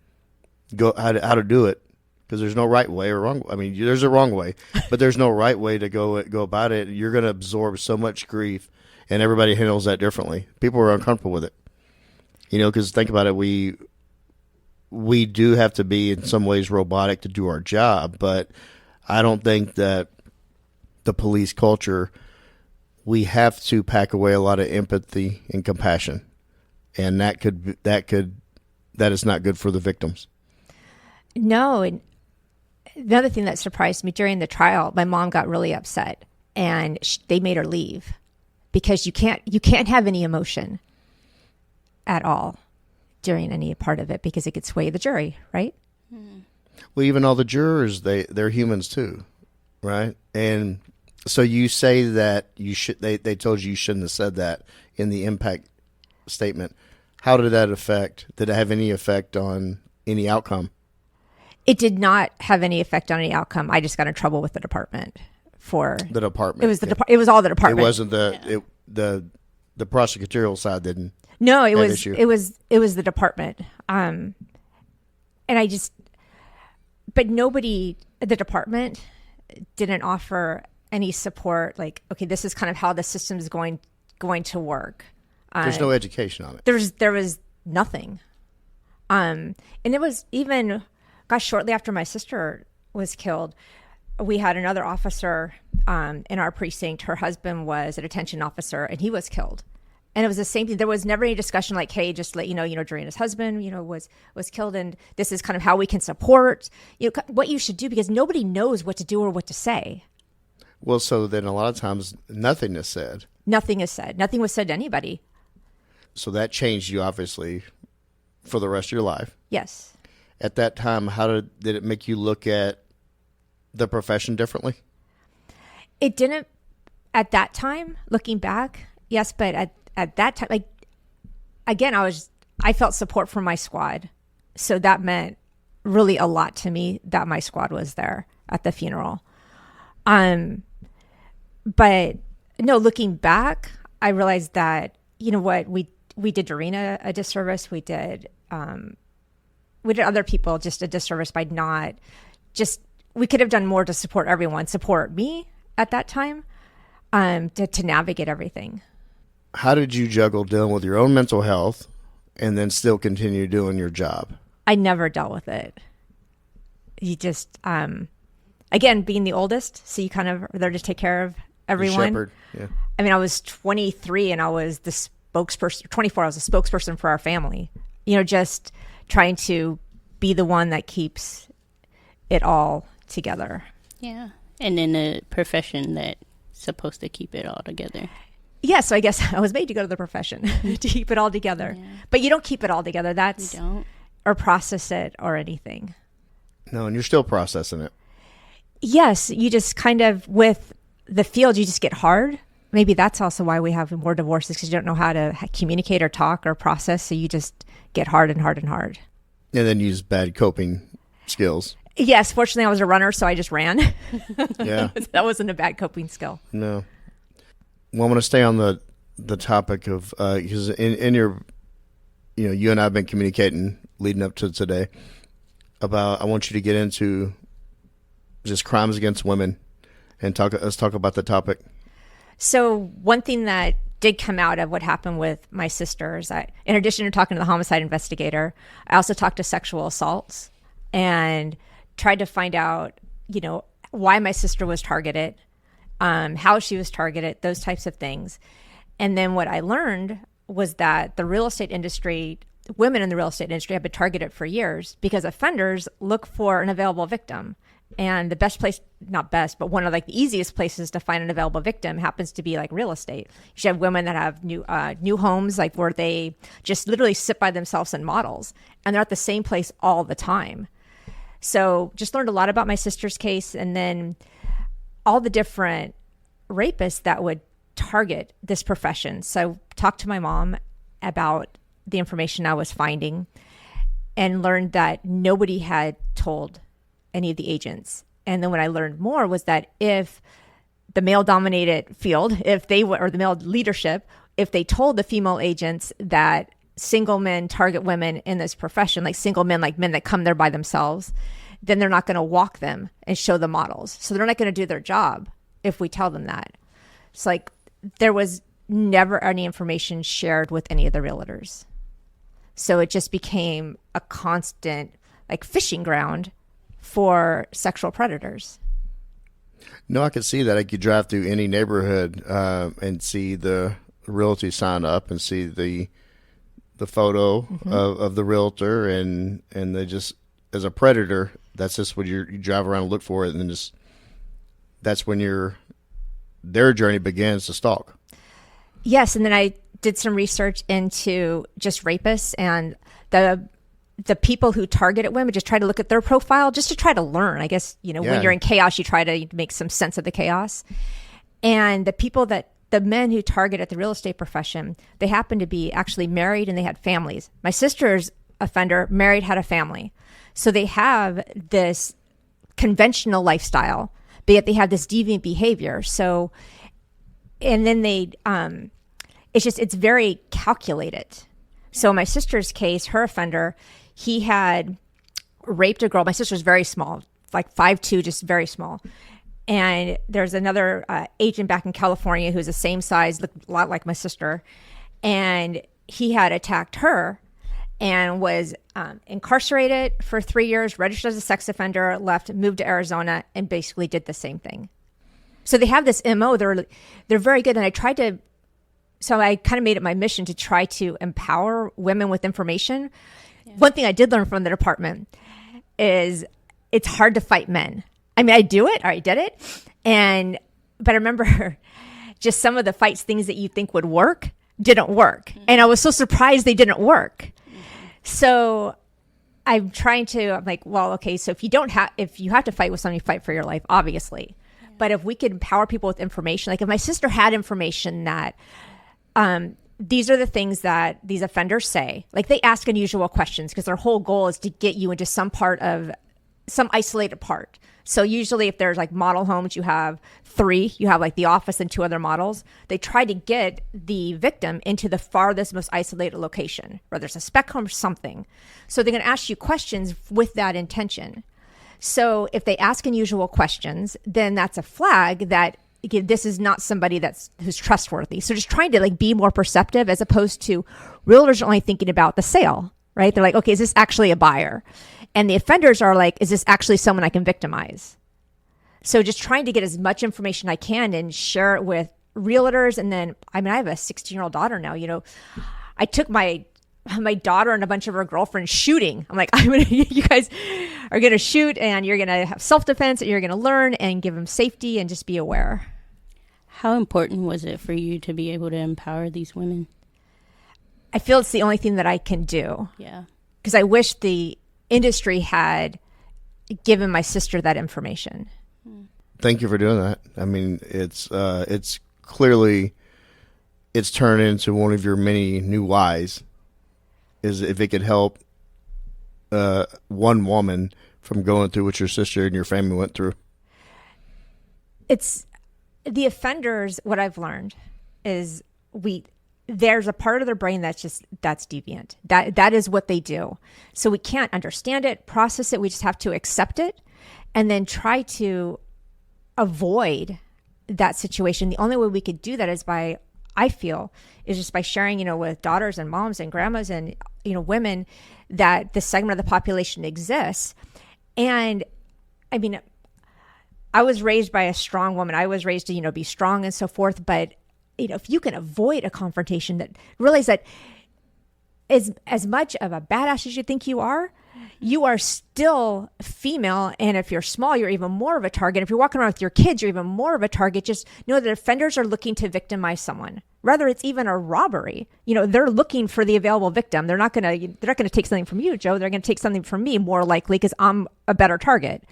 go how to do it, because there's no right way or wrong. I mean, there's a wrong way, but there's no right way to go about it. You're going to absorb so much grief, and everybody handles that differently. People are uncomfortable with it, because think about it, we do have to be in some ways robotic to do our job, but I don't think that the police culture, we have to pack away a lot of empathy and compassion, and that is not good for the victims. No, and another thing that surprised me during the trial, my mom got really upset, and they made her leave, because you can't have any emotion at all during any part of it, because it could sway the jury, right? Well, even all the jurors, they're humans too, right? And so you say that they told you shouldn't have said that in the impact statement. How did that did it have any effect on any outcome? It did not have any effect on any outcome. I just got in trouble with the department for the department. It was it was all the department. It wasn't the prosecutorial side didn't. No, it was the department. And but nobody at the department didn't offer any support. Like, okay, this is kind of how the system is going to work. There's no education on it. There was nothing. And it was even, shortly after my sister was killed, we had another officer in our precinct. Her husband was a detention officer, and he was killed. And it was the same thing. There was never any discussion like, hey, just let Doreena's husband, was killed, and this is kind of how we can support, what you should do, because nobody knows what to do or what to say. Well, so then a lot of times nothing is said. Nothing is said. Nothing was said to anybody. So that changed you, obviously, for the rest of your life. Yes. At that time, how did it make you look at the profession differently? It didn't at that time, looking back, yes, but at that time, again, I felt support from my squad. So that meant really a lot to me that my squad was there at the funeral. But no, looking back, I realized that, what, we did Dorina a disservice. We did other people just a disservice by we could have done more to support everyone, support me at that time, to navigate everything. How did you juggle dealing with your own mental health and then still continue doing your job? I never dealt with it. You just, again, being the oldest, so you kind of are there to take care of everyone. The shepherd, I mean, I was 23 and I was the spokesperson, 24, I was a spokesperson for our family, just trying to be the one that keeps it all together. Yeah. And in a profession that's supposed to keep it all together. Yeah, so I guess I was made to go to the profession to keep it all together. Yeah. But you don't keep it all together. You don't. Or process it or anything. No, and you're still processing it. Yes, you just kind of, with the field, you just get hard. Maybe that's also why we have more divorces, because you don't know how to communicate or talk or process, so you just get hard and hard and hard. And then use bad coping skills. Yes, fortunately I was a runner, so I just ran. Yeah. That wasn't a bad coping skill. No. Well, I want to stay on the topic of, because in your, you and I have been communicating leading up to today about, I want you to get into just crimes against women and let's talk about the topic. So one thing that did come out of what happened with my sisters, in addition to talking to the homicide investigator, I also talked to sexual assaults and tried to find out, why my sister was targeted, how she was targeted, those types of things. And then what I learned was that the real estate industry, women in the real estate industry have been targeted for years because offenders look for an available victim. And the best place, not best, but one of the easiest places to find an available victim happens to be real estate. You should have women that have new homes, where they just literally sit by themselves in models, and they're at the same place all the time. So just learned a lot about my sister's case, and then all the different rapists that would target this profession. So talked to my mom about the information I was finding and learned that nobody had told any of the agents. And then what I learned more was that if the male-dominated field, if they were, or the male leadership, if they told the female agents that single men target women in this profession, single men, men that come there by themselves, then they're not going to walk them and show the models. So they're not going to do their job if we tell them that. It's there was never any information shared with any of the realtors. So it just became a constant fishing ground for sexual predators. No, I could see that. I could drive through any neighborhood and see the realty sign up and see the photo of the realtor, and they just, as a predator, that's just what you drive around and look for it, and then that's when their journey begins to stalk. Yes, and then I did some research into just rapists and the people who targeted women, just try to look at their profile just to try to learn. I guess, when you're in chaos, you try to make some sense of the chaos. And the men who targeted the real estate profession, they happened to be actually married and they had families. My sister's offender married, had a family. So they have this conventional lifestyle, but yet they have this deviant behavior. So, and then it's very calculated. So in my sister's case, her offender, he had raped a girl. My sister's very small, 5'2", just very small. And there's another agent back in California who's the same size, looked a lot like my sister. And he had attacked her and was incarcerated for 3 years, registered as a sex offender, left, moved to Arizona, and basically did the same thing. So they have this MO. They're very good. And I kind of made it my mission to try to empower women with information. Yeah. One thing I did learn from the department is it's hard to fight men. I mean, I do it, or I did it. But I remember just some of the fights, things that you think would work, didn't work. Mm-hmm. And I was so surprised they didn't work. Mm-hmm. So I'm well, okay, so if you have to fight with somebody, fight for your life, obviously. Yeah. But if we could empower people with information, if my sister had information that, these are the things that these offenders say. They ask unusual questions because their whole goal is to get you into some isolated part. So usually if there's model homes, you have 3, you have the office and 2 other models. They try to get the victim into the farthest, most isolated location, whether it's a spec home or something. So they're going to ask you questions with that intention. So if they ask unusual questions, then that's a flag that this is not somebody who's trustworthy. So just trying to be more perceptive, as opposed to realtors are only thinking about the sale, right? They're okay, is this actually a buyer? And the offenders are is this actually someone I can victimize? So just trying to get as much information I can and share it with realtors. And then, I have a 16-year-old daughter now. I took my daughter and a bunch of her girlfriends shooting. I'm like, you guys are going to shoot, and you're going to have self-defense, and you're going to learn and give them safety and just be aware. How important was it for you to be able to empower these women? I feel it's the only thing that I can do. Yeah. Because I wish the industry had given my sister that information. Thank you for doing that. It's clearly it's turned into one of your many new whys. Is if it could help one woman from going through what your sister and your family went through. It's the offenders. What I've learned is there's a part of their brain that's deviant. That is what they do. So we can't understand it, process it. We just have to accept it and then try to avoid that situation. The only way we could do that is just by sharing, with daughters and moms and grandmas and, women, that this segment of the population exists. And I was raised by a strong woman. I was raised to, be strong and so forth. But if you can avoid a confrontation, that realize that as much of a badass as you think you are still female. And if you're small, you're even more of a target. If you're walking around with your kids, you're even more of a target. Just know that offenders are looking to victimize someone. Whether it's even a robbery, they're looking for the available victim. They're not going to take something from you, Joe. They're going to take something from me, more likely, because I'm a better target.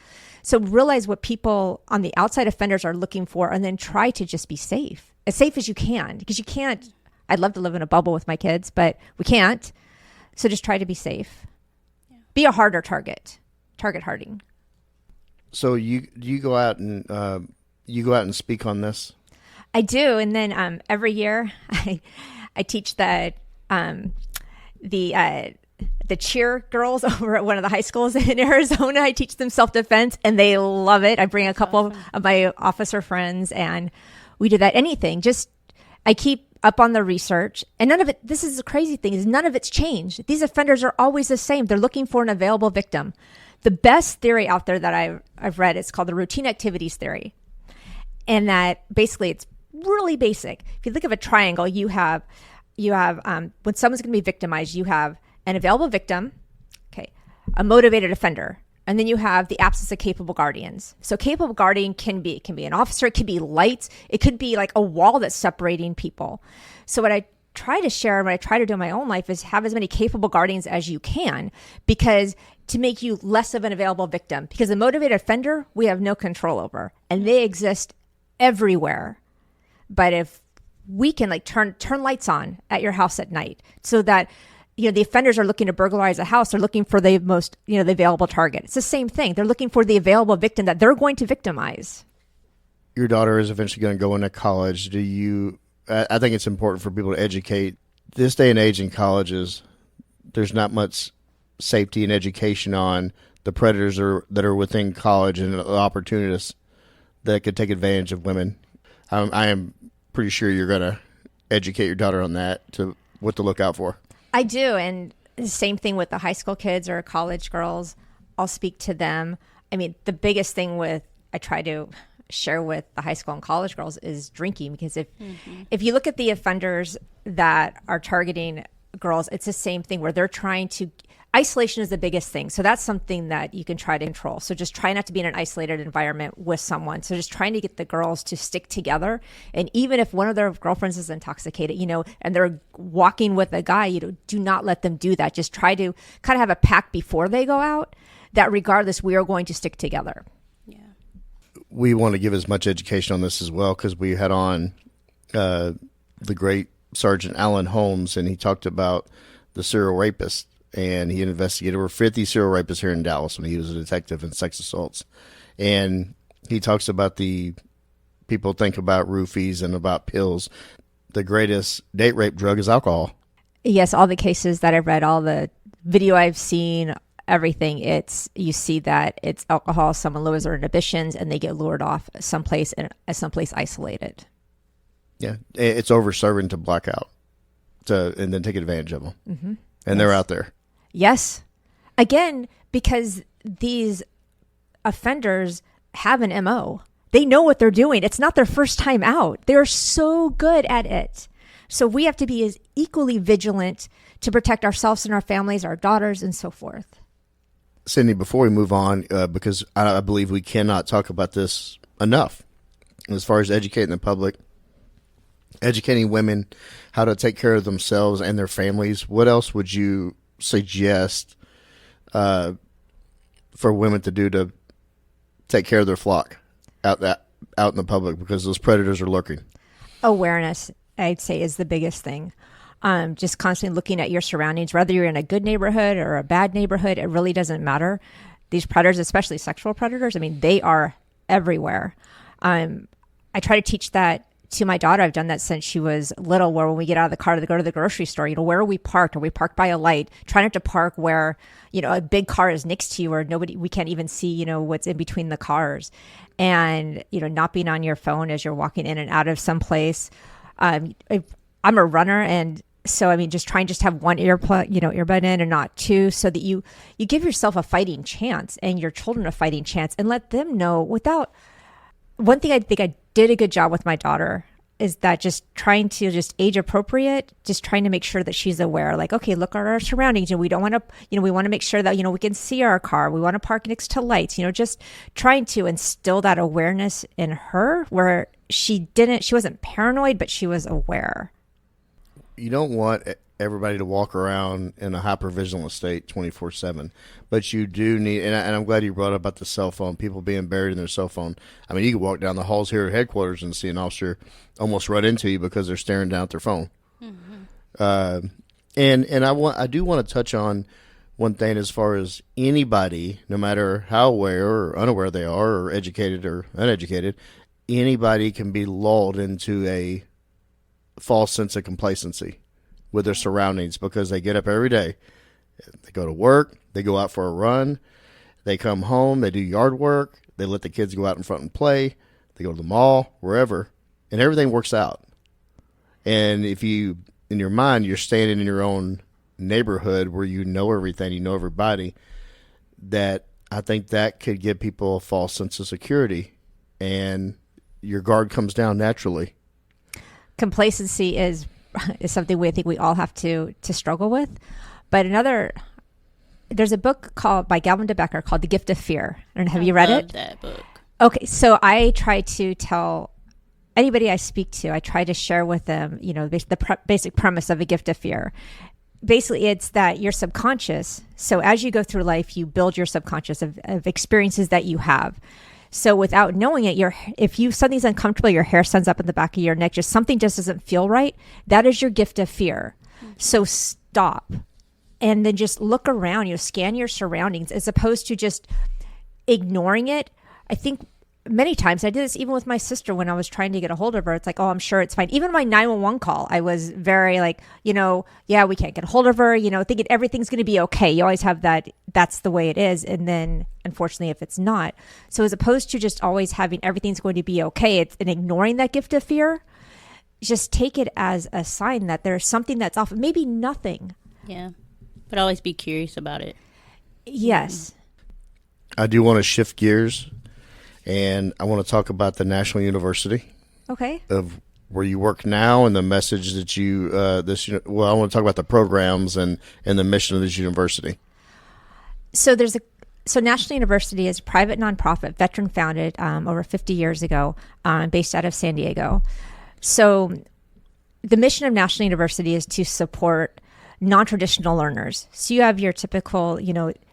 So realize what people on the outside offenders are looking for, and then try to just be safe as you can, because you can't. I'd love to live in a bubble with my kids, but we can't. So just try to be safe. Yeah. Be a harder target harding. So you go out and speak on this? I do, and then every year I teach the cheer girls over at one of the high schools in Arizona. I teach them self-defense, and they love it. I bring a couple of my officer friends, and we do that. I keep up on the research, and none of it. This is the crazy thing: is none of it's changed. These offenders are always the same. They're looking for an available victim. The best theory out there that I've read is called the routine activities theory, and that basically it's really basic. If you think of a triangle, you have when someone's going to be victimized, you have an available victim, okay, a motivated offender, and then you have the absence of capable guardians. So capable guardian can be an officer, it could be lights, it could be like a wall that's separating people. So what I try to share and what I try to do in my own life is have as many capable guardians as you can, because to make you less of an available victim, because the motivated offender we have no control over, and they exist everywhere. But if we can turn lights on at your house at night, so that the offenders are looking to burglarize a house, they're looking for the most the available target. It's the same thing. They're looking for the available victim that they're going to victimize. Your daughter is eventually going to go into college. I think it's important for people to educate. This day and age in colleges, there's not much safety and education on the predators that are within college and the opportunists that could take advantage of women. I am pretty sure you're going to educate your daughter on that, to what to look out for. I do. And the same thing with the high school kids or college girls. I'll speak to them. The biggest thing I try to share with the high school and college girls is drinking, because if you look at the offenders that are targeting girls, it's the same thing where they're trying to. Isolation is the biggest thing. So that's something that you can try to control. So just try not to be in an isolated environment with someone. So just trying to get the girls to stick together. And even if one of their girlfriends is intoxicated, and they're walking with a guy, do not let them do that. Just try to kind of have a pact before they go out that regardless, we are going to stick together. Yeah. We want to give as much education on this as well, because we had on the great Sergeant Alan Holmes, and he talked about the serial rapist. And he investigated over 50 serial rapists here in Dallas when he was a detective in sex assaults. And he talks about the people think about roofies and about pills. The greatest date rape drug is alcohol. Yes, all the cases that I've read, all the video I've seen, everything, you see that it's alcohol. Someone lowers their inhibitions and they get lured off someplace isolated. Yeah, it's over-serving to black out and then take advantage of them. Mm-hmm. And they're out there. Yes. Again, because these offenders have an MO. They know what they're doing. It's not their first time out. They're so good at it. So we have to be as equally vigilant to protect ourselves and our families, our daughters, and so forth. Cindy, before we move on, because I believe we cannot talk about this enough, as far as educating the public, educating women how to take care of themselves and their families, what else would you suggest for women to do to take care of their flock out in the public, because those predators are lurking? Awareness, I'd say, is the biggest thing. Just constantly looking at your surroundings, whether you're in a good neighborhood or a bad neighborhood, it really doesn't matter. These predators, especially sexual predators, I mean, they are everywhere. I try to teach that to my daughter. I've done that since she was little, where when we get out of the car to go to the grocery store, where are we parked? Are we parked by a light? Try not to park where, a big car is next to you, or we can't even see, what's in between the cars. And, not being on your phone as you're walking in and out of some place. I'm a runner, and so, just try and just have one earbud in and not two, so that you give yourself a fighting chance and your children a fighting chance, and let them know one thing I think I did a good job with my daughter is that just trying to just age appropriate, just trying to make sure that she's aware, like, okay, look at our surroundings, and we don't want to, we want to make sure that, we can see our car. We want to park next to lights, just trying to instill that awareness in her, where she wasn't paranoid, but she was aware. You don't want everybody to walk around in a hypervigilant state 24/7, but you do need, and I'm glad you brought up about the cell phone, people being buried in their cell phone. You can walk down the halls here at headquarters and see an officer almost run into you because they're staring down at their phone. Mm-hmm. And I do want to touch on one thing, as far as anybody, no matter how aware or unaware they are, or educated or uneducated, anybody can be lulled into a false sense of complacency with their surroundings, because they get up every day, they go to work, they go out for a run, they come home, they do yard work, they let the kids go out in front and play, they go to the mall, wherever, and everything works out. And if you, in your mind, you're standing in your own neighborhood where you know everything, you know everybody, that I think that could give people a false sense of security, and your guard comes down naturally. Complacency is something I think we all have to struggle with. But there's a book by Galvin de Becker called The Gift of Fear. Have you read it? That book. Okay, so I try to tell anybody I speak to, I try to share with them, the basic premise of A Gift of Fear. Basically, it's that your subconscious, so as you go through life, you build your subconscious of experiences that you have. So without knowing it, if something's uncomfortable, your hair stands up in the back of your neck, something just doesn't feel right, that is your gift of fear. So stop and then just look around, scan your surroundings, as opposed to just ignoring it. I think many times I did this even with my sister when I was trying to get a hold of her. It's like, oh, I'm sure it's fine. Even my 911 call, I was very like, yeah, we can't get a hold of her, thinking everything's going to be okay. You always have that's the way it is. And then unfortunately, if it's not. So as opposed to just always having everything's going to be okay, and ignoring that gift of fear, just take it as a sign that there's something that's off. Maybe nothing. Yeah. But always be curious about it. Yes. I do want to shift gears, and I want to talk about the National University. Okay. Of where you work now, and the message that you, I want to talk about the programs and the mission of this university. So National University is a private nonprofit, veteran founded over 50 years ago, based out of San Diego. So the mission of National University is to support non-traditional learners. So you have your typical,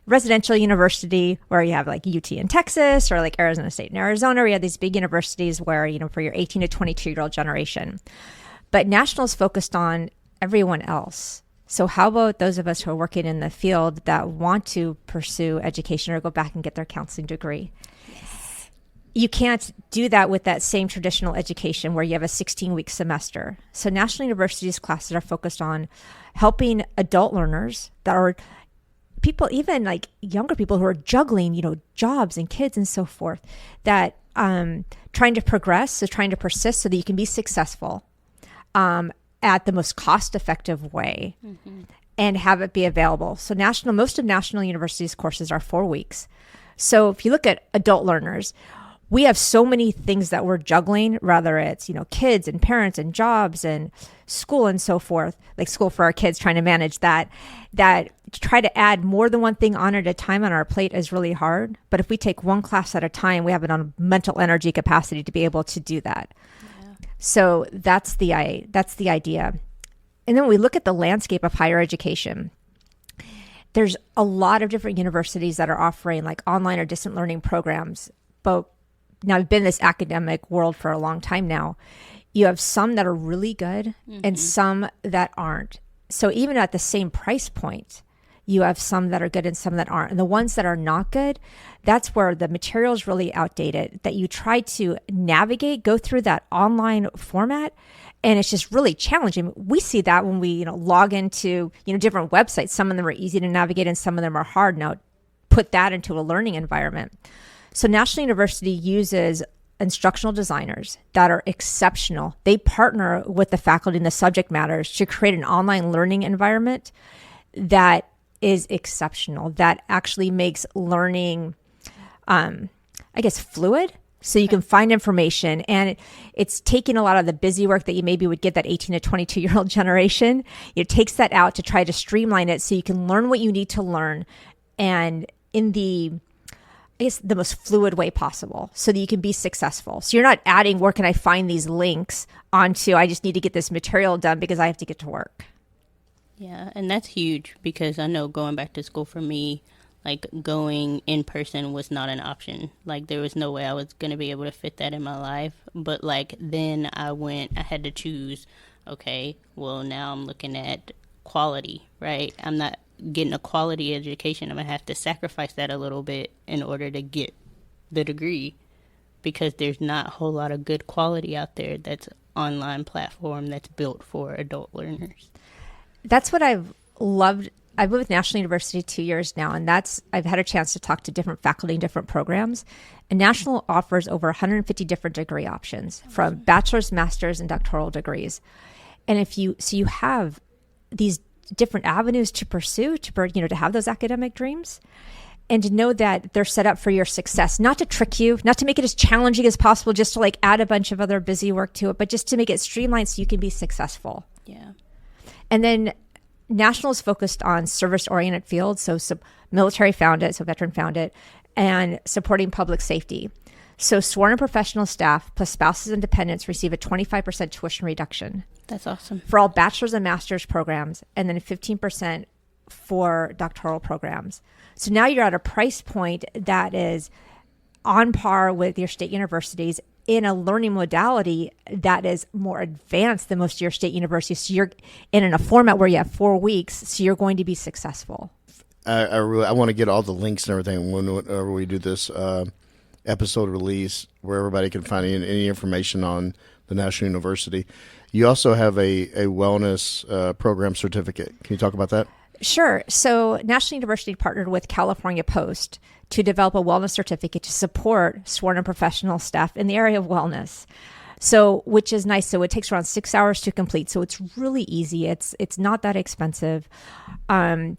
residential university where you have like UT in Texas, or like Arizona State in Arizona, where you have these big universities where, for your 18 to 22-year-old generation. But National is focused on everyone else. So how about those of us who are working in the field that want to pursue education or go back and get their counseling degree? Yes. You can't do that with that same traditional education where you have a 16-week semester. So National University's classes are focused on helping adult learners that are people, even like younger people who are juggling, jobs and kids and so forth, that trying to progress, so trying to persist so that you can be successful at the most cost-effective way, and have it be available. So most of National University's courses are 4 weeks. So if you look at adult learners, we have so many things that we're juggling, whether it's, kids and parents and jobs and school and so forth, like school for our kids, trying to manage that to try to add more than one thing on at a time on our plate is really hard. But if we take one class at a time, we have a mental energy capacity to be able to do that. Yeah. So that's the idea. And then when we look at the landscape of higher education, there's a lot of different universities that are offering like online or distant learning programs. But now I've been in this academic world for a long time now. You have some that are really good and some that aren't. So even at the same price point, you have some that are good and some that aren't. And the ones that are not good, that's where the material is really outdated, that you try to navigate, go through that online format. And it's just really challenging. We see that when we, log into, different websites. Some of them are easy to navigate and some of them are hard. Now, put that into a learning environment. So National University uses instructional designers that are exceptional. They partner with the faculty and the subject matters to create an online learning environment that is exceptional, that actually makes learning, fluid. So you can find information, and it's taking a lot of the busy work that you maybe would get that 18 to 22-year-old generation. It takes that out to try to streamline it so you can learn what you need to learn, and in the most fluid way possible so that you can be successful. So you're not adding, where can I find these links onto, I just need to get this material done because I have to get to work. Yeah, and that's huge because I know going back to school for me, like going in person was not an option. Like there was no way I was going to be able to fit that in my life. But like then I had to choose, okay, well now I'm looking at quality, right? I'm not getting a quality education. I'm going to have to sacrifice that a little bit in order to get the degree because there's not a whole lot of good quality out there that's online platform that's built for adult learners. That's what I've loved. I've been with National University 2 years now, and I've had a chance to talk to different faculty in different programs. And National offers over 150 different degree options from bachelor's, master's, and doctoral degrees. And you have these different avenues to pursue, to have those academic dreams, and to know that they're set up for your success, not to trick you, not to make it as challenging as possible, just to like add a bunch of other busy work to it, but just to make it streamlined so you can be successful. Yeah. And then National is focused on service-oriented fields, so military found it, so veteran found it, and supporting public safety. So sworn and professional staff plus spouses and dependents receive a 25% tuition reduction. That's awesome. For all bachelor's and master's programs, and then 15% for doctoral programs. So now you're at a price point that is on par with your state universities in a learning modality that is more advanced than most of your state universities. So you're in a format where you have 4 weeks, so you're going to be successful. I want to get all the links and everything whenever we do this episode release, where everybody can find any information on the National University. You also have a wellness program certificate. Can you talk about that? Sure. So National University partnered with California Post to develop a wellness certificate to support sworn and professional staff in the area of wellness. So, which is nice. So it takes around 6 hours to complete. So it's really easy. It's not that expensive. And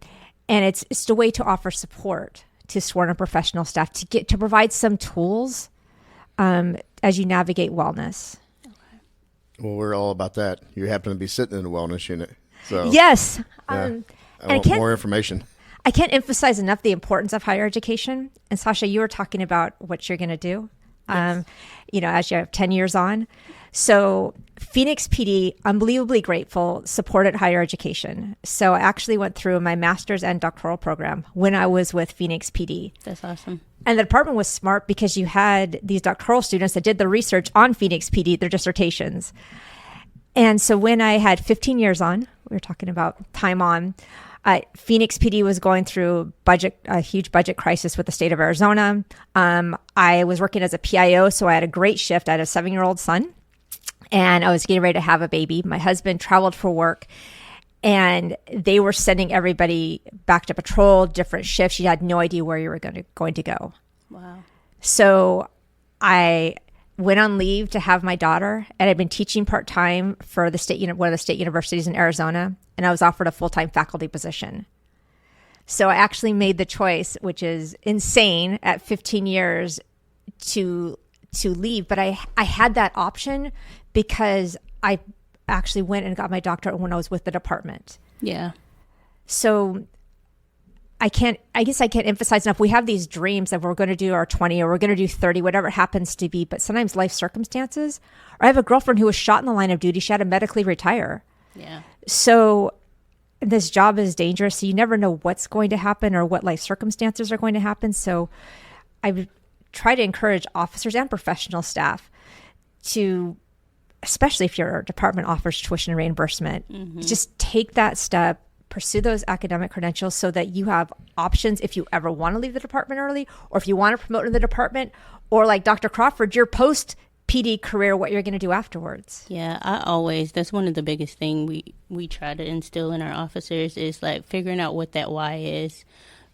it's just a way to offer support to sworn and professional staff to provide some tools as you navigate wellness. Well, we're all about that. You happen to be sitting in the wellness unit. So yes. I want more information. I can't emphasize enough the importance of higher education. And Sasha, you were talking about what you're going to do, yes. As you have 10 years on. So Phoenix PD, unbelievably grateful, supported higher education. So I actually went through my master's and doctoral program when I was with Phoenix PD. That's awesome. And the department was smart because you had these doctoral students that did the research on Phoenix PD, their dissertations. And so when I had 15 years on, we were talking about time on, Phoenix PD was going through a huge budget crisis with the state of Arizona. I was working as a PIO, so I had a great shift. I had a 7-year-old son, and I was getting ready to have a baby. My husband traveled for work, and they were sending everybody back to patrol, different shifts. You had no idea where you were going to go. Wow. So I went on leave to have my daughter, and I'd been teaching part-time for one of the state universities in Arizona, and I was offered a full-time faculty position. So I actually made the choice, which is insane at 15 years, to to leave, but I had that option because I actually went and got my doctorate when I was with the department. Yeah. So I can't emphasize enough. We have these dreams that we're going to do our 20 or we're going to do 30, whatever it happens to be. But sometimes life circumstances, or I have a girlfriend who was shot in the line of duty. She had to medically retire. Yeah. So this job is dangerous. So you never know what's going to happen or what life circumstances are going to happen. So I would try to encourage officers and professional staff to, especially if your department offers tuition reimbursement, just take that step, pursue those academic credentials so that you have options if you ever want to leave the department early, or if you want to promote in the department, or like Dr. Crawford, your post PD career, what you're going to do afterwards. Yeah, that's one of the biggest thing we try to instill in our officers is like figuring out what that why is,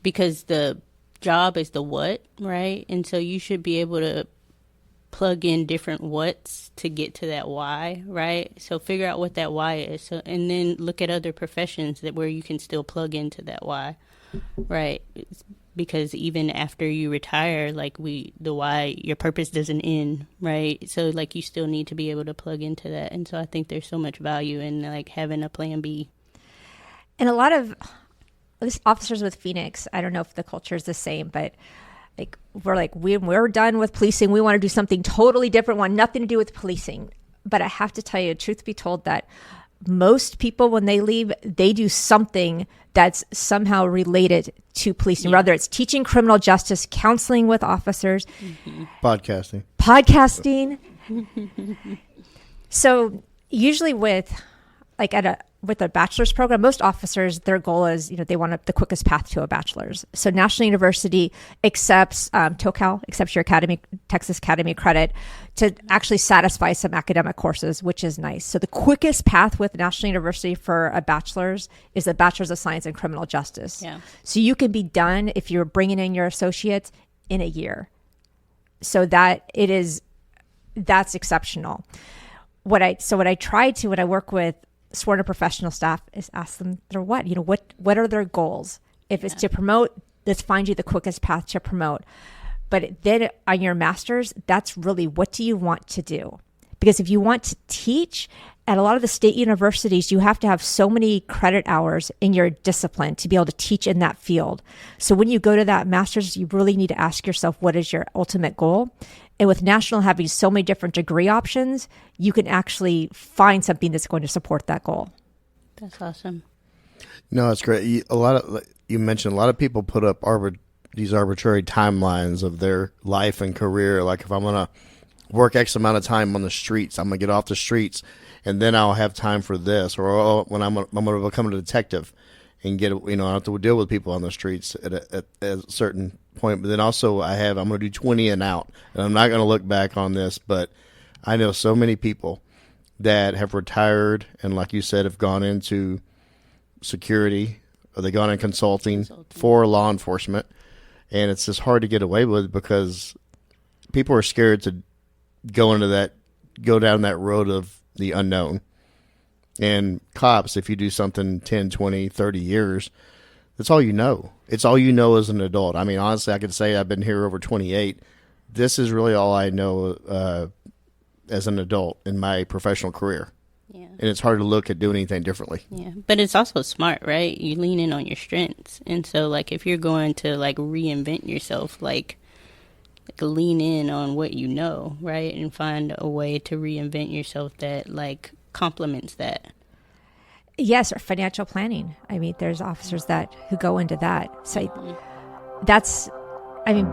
because the job is the what, right? And so you should be able to plug in different what's to get to that why, right? So figure out what that why is. So, and then look at other professions where you can still plug into that why, right? Because even after you retire, like the why, your purpose doesn't end, right? So like you still need to be able to plug into that. And so I think there's so much value in like having a plan B. And a lot of at least officers with Phoenix, I don't know if the culture is the same, but we're done with policing. We want to do something totally different, want nothing to do with policing. But I have to tell you, truth be told, that most people, when they leave, they do something that's somehow related to policing, whether it's teaching criminal justice, counseling with officers, podcasting. So usually with a bachelor's program, most officers, their goal is, they want the quickest path to a bachelor's. So National University accepts, TOCAL accepts your Texas Academy credit to actually satisfy some academic courses, which is nice. So the quickest path with National University for a bachelor's is the Bachelor's of Science in Criminal Justice. Yeah. So you can be done if you're bringing in your associates in a year. So that's exceptional. What I try to, when I work with sworn and professional staff, is ask them what are their goals. If it's to promote, let's find you the quickest path to promote. But then on your master's, that's really, what do you want to do? Because if you want to teach at a lot of the state universities, you have to have so many credit hours in your discipline to be able to teach in that field. So when you go to that master's, you really need to ask yourself, what is your ultimate goal? And with National having so many different degree options, you can actually find something that's going to support that goal. That's awesome. No, it's great. You mentioned a lot of people put up these arbitrary timelines of their life and career. Like, if I'm going to work X amount of time on the streets, I'm going to get off the streets, and then I'll have time for this. Or when I'm going to become a detective and I don't have to deal with people on the streets at a certain point. But then also I'm going to do 20 and out, and I'm not going to look back on this. But I know so many people that have retired and, like you said, have gone into security, or they've gone in consulting for law enforcement. And it's just hard to get away with because people are scared to go down that road of the unknown. And cops, if you do something 10, 20, 30 years, that's all you know. It's all you know as an adult. I mean, honestly, I could say I've been here over 28. This is really all I know as an adult in my professional career. Yeah. And it's hard to look at doing anything differently. Yeah, but it's also smart, right? You lean in on your strengths. And so, like, if you're going to, reinvent yourself, lean in on what you know, right? And find a way to reinvent yourself that, complements that. Yes, or financial planning. I mean, there's officers who go into that. So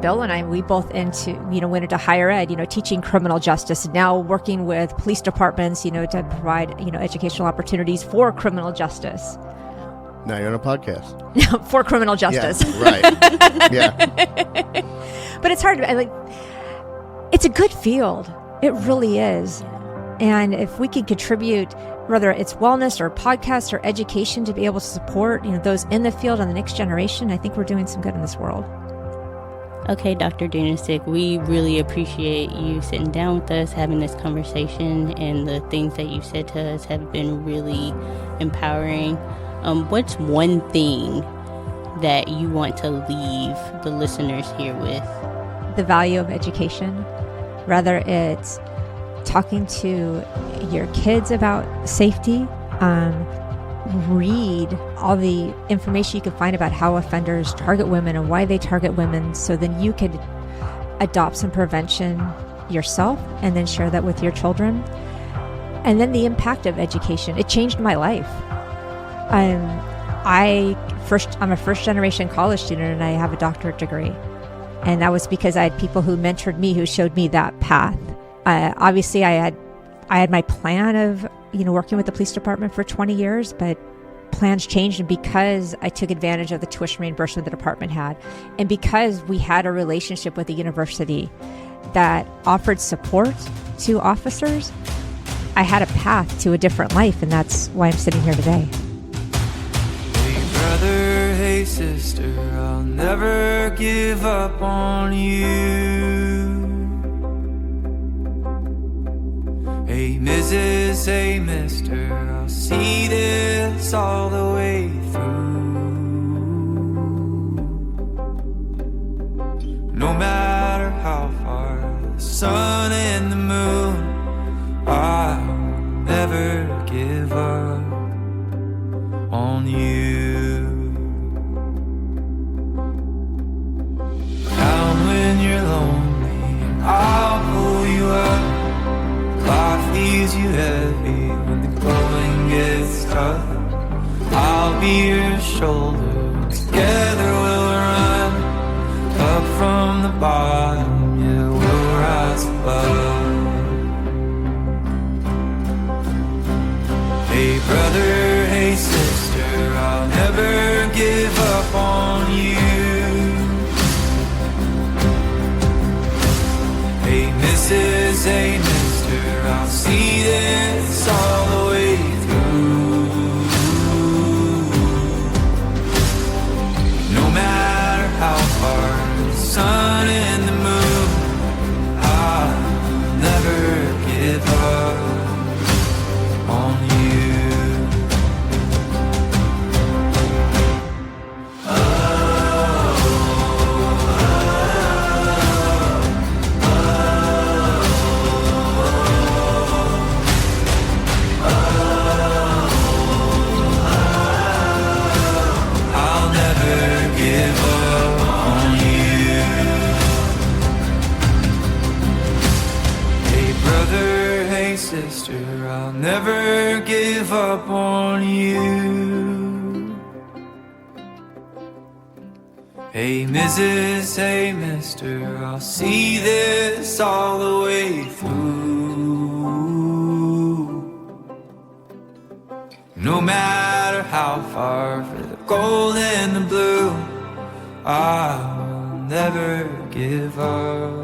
Bill and I, we both went into higher ed, teaching criminal justice, now working with police departments, to provide, educational opportunities for criminal justice. Now you're on a podcast. For criminal justice. Yeah, right. Yeah. But it's hard. It's a good field. It really is. And if we can contribute, whether it's wellness or podcasts or education, to be able to support, those in the field and the next generation, I think we're doing some good in this world. Okay, Dr. Janicik, we really appreciate you sitting down with us, having this conversation, and the things that you said to us have been really empowering. What's one thing that you want to leave the listeners here with? The value of education. whether it's talking to your kids about safety, read all the information you can find about how offenders target women and why they target women, so then you could adopt some prevention yourself and then share that with your children. And then the impact of education. It changed my life. I'm a first generation college student and I have a doctorate degree. And that was because I had people who mentored me, who showed me that path. Obviously I had my plan of, working with the police department for 20 years, but plans changed. And because I took advantage of the tuition reimbursement the department had, and because we had a relationship with the university that offered support to officers, I had a path to a different life. And that's why I'm sitting here today. Hey brother, hey sister, I'll never give up on you. Hey Mrs., hey mister, I'll see this all the way through. No matter how far the sun and the moon, I'll never give up on you. Down when you're lonely, I'll pull you up. Life leaves you heavy when the going gets tough. I'll be your shoulder, together we'll run up from the bottom, yeah, we'll rise above. Hey brother, hey sister, I'll never give up on you. Hey Mrs., hey mister, I'll see this all the way through. No matter how far the sun and the moon, I'll never give up on you. Sister, I'll never give up on you. Hey Mrs., hey mister, I'll see this all the way through. No matter how far, for the gold and the blue, I'll never give up.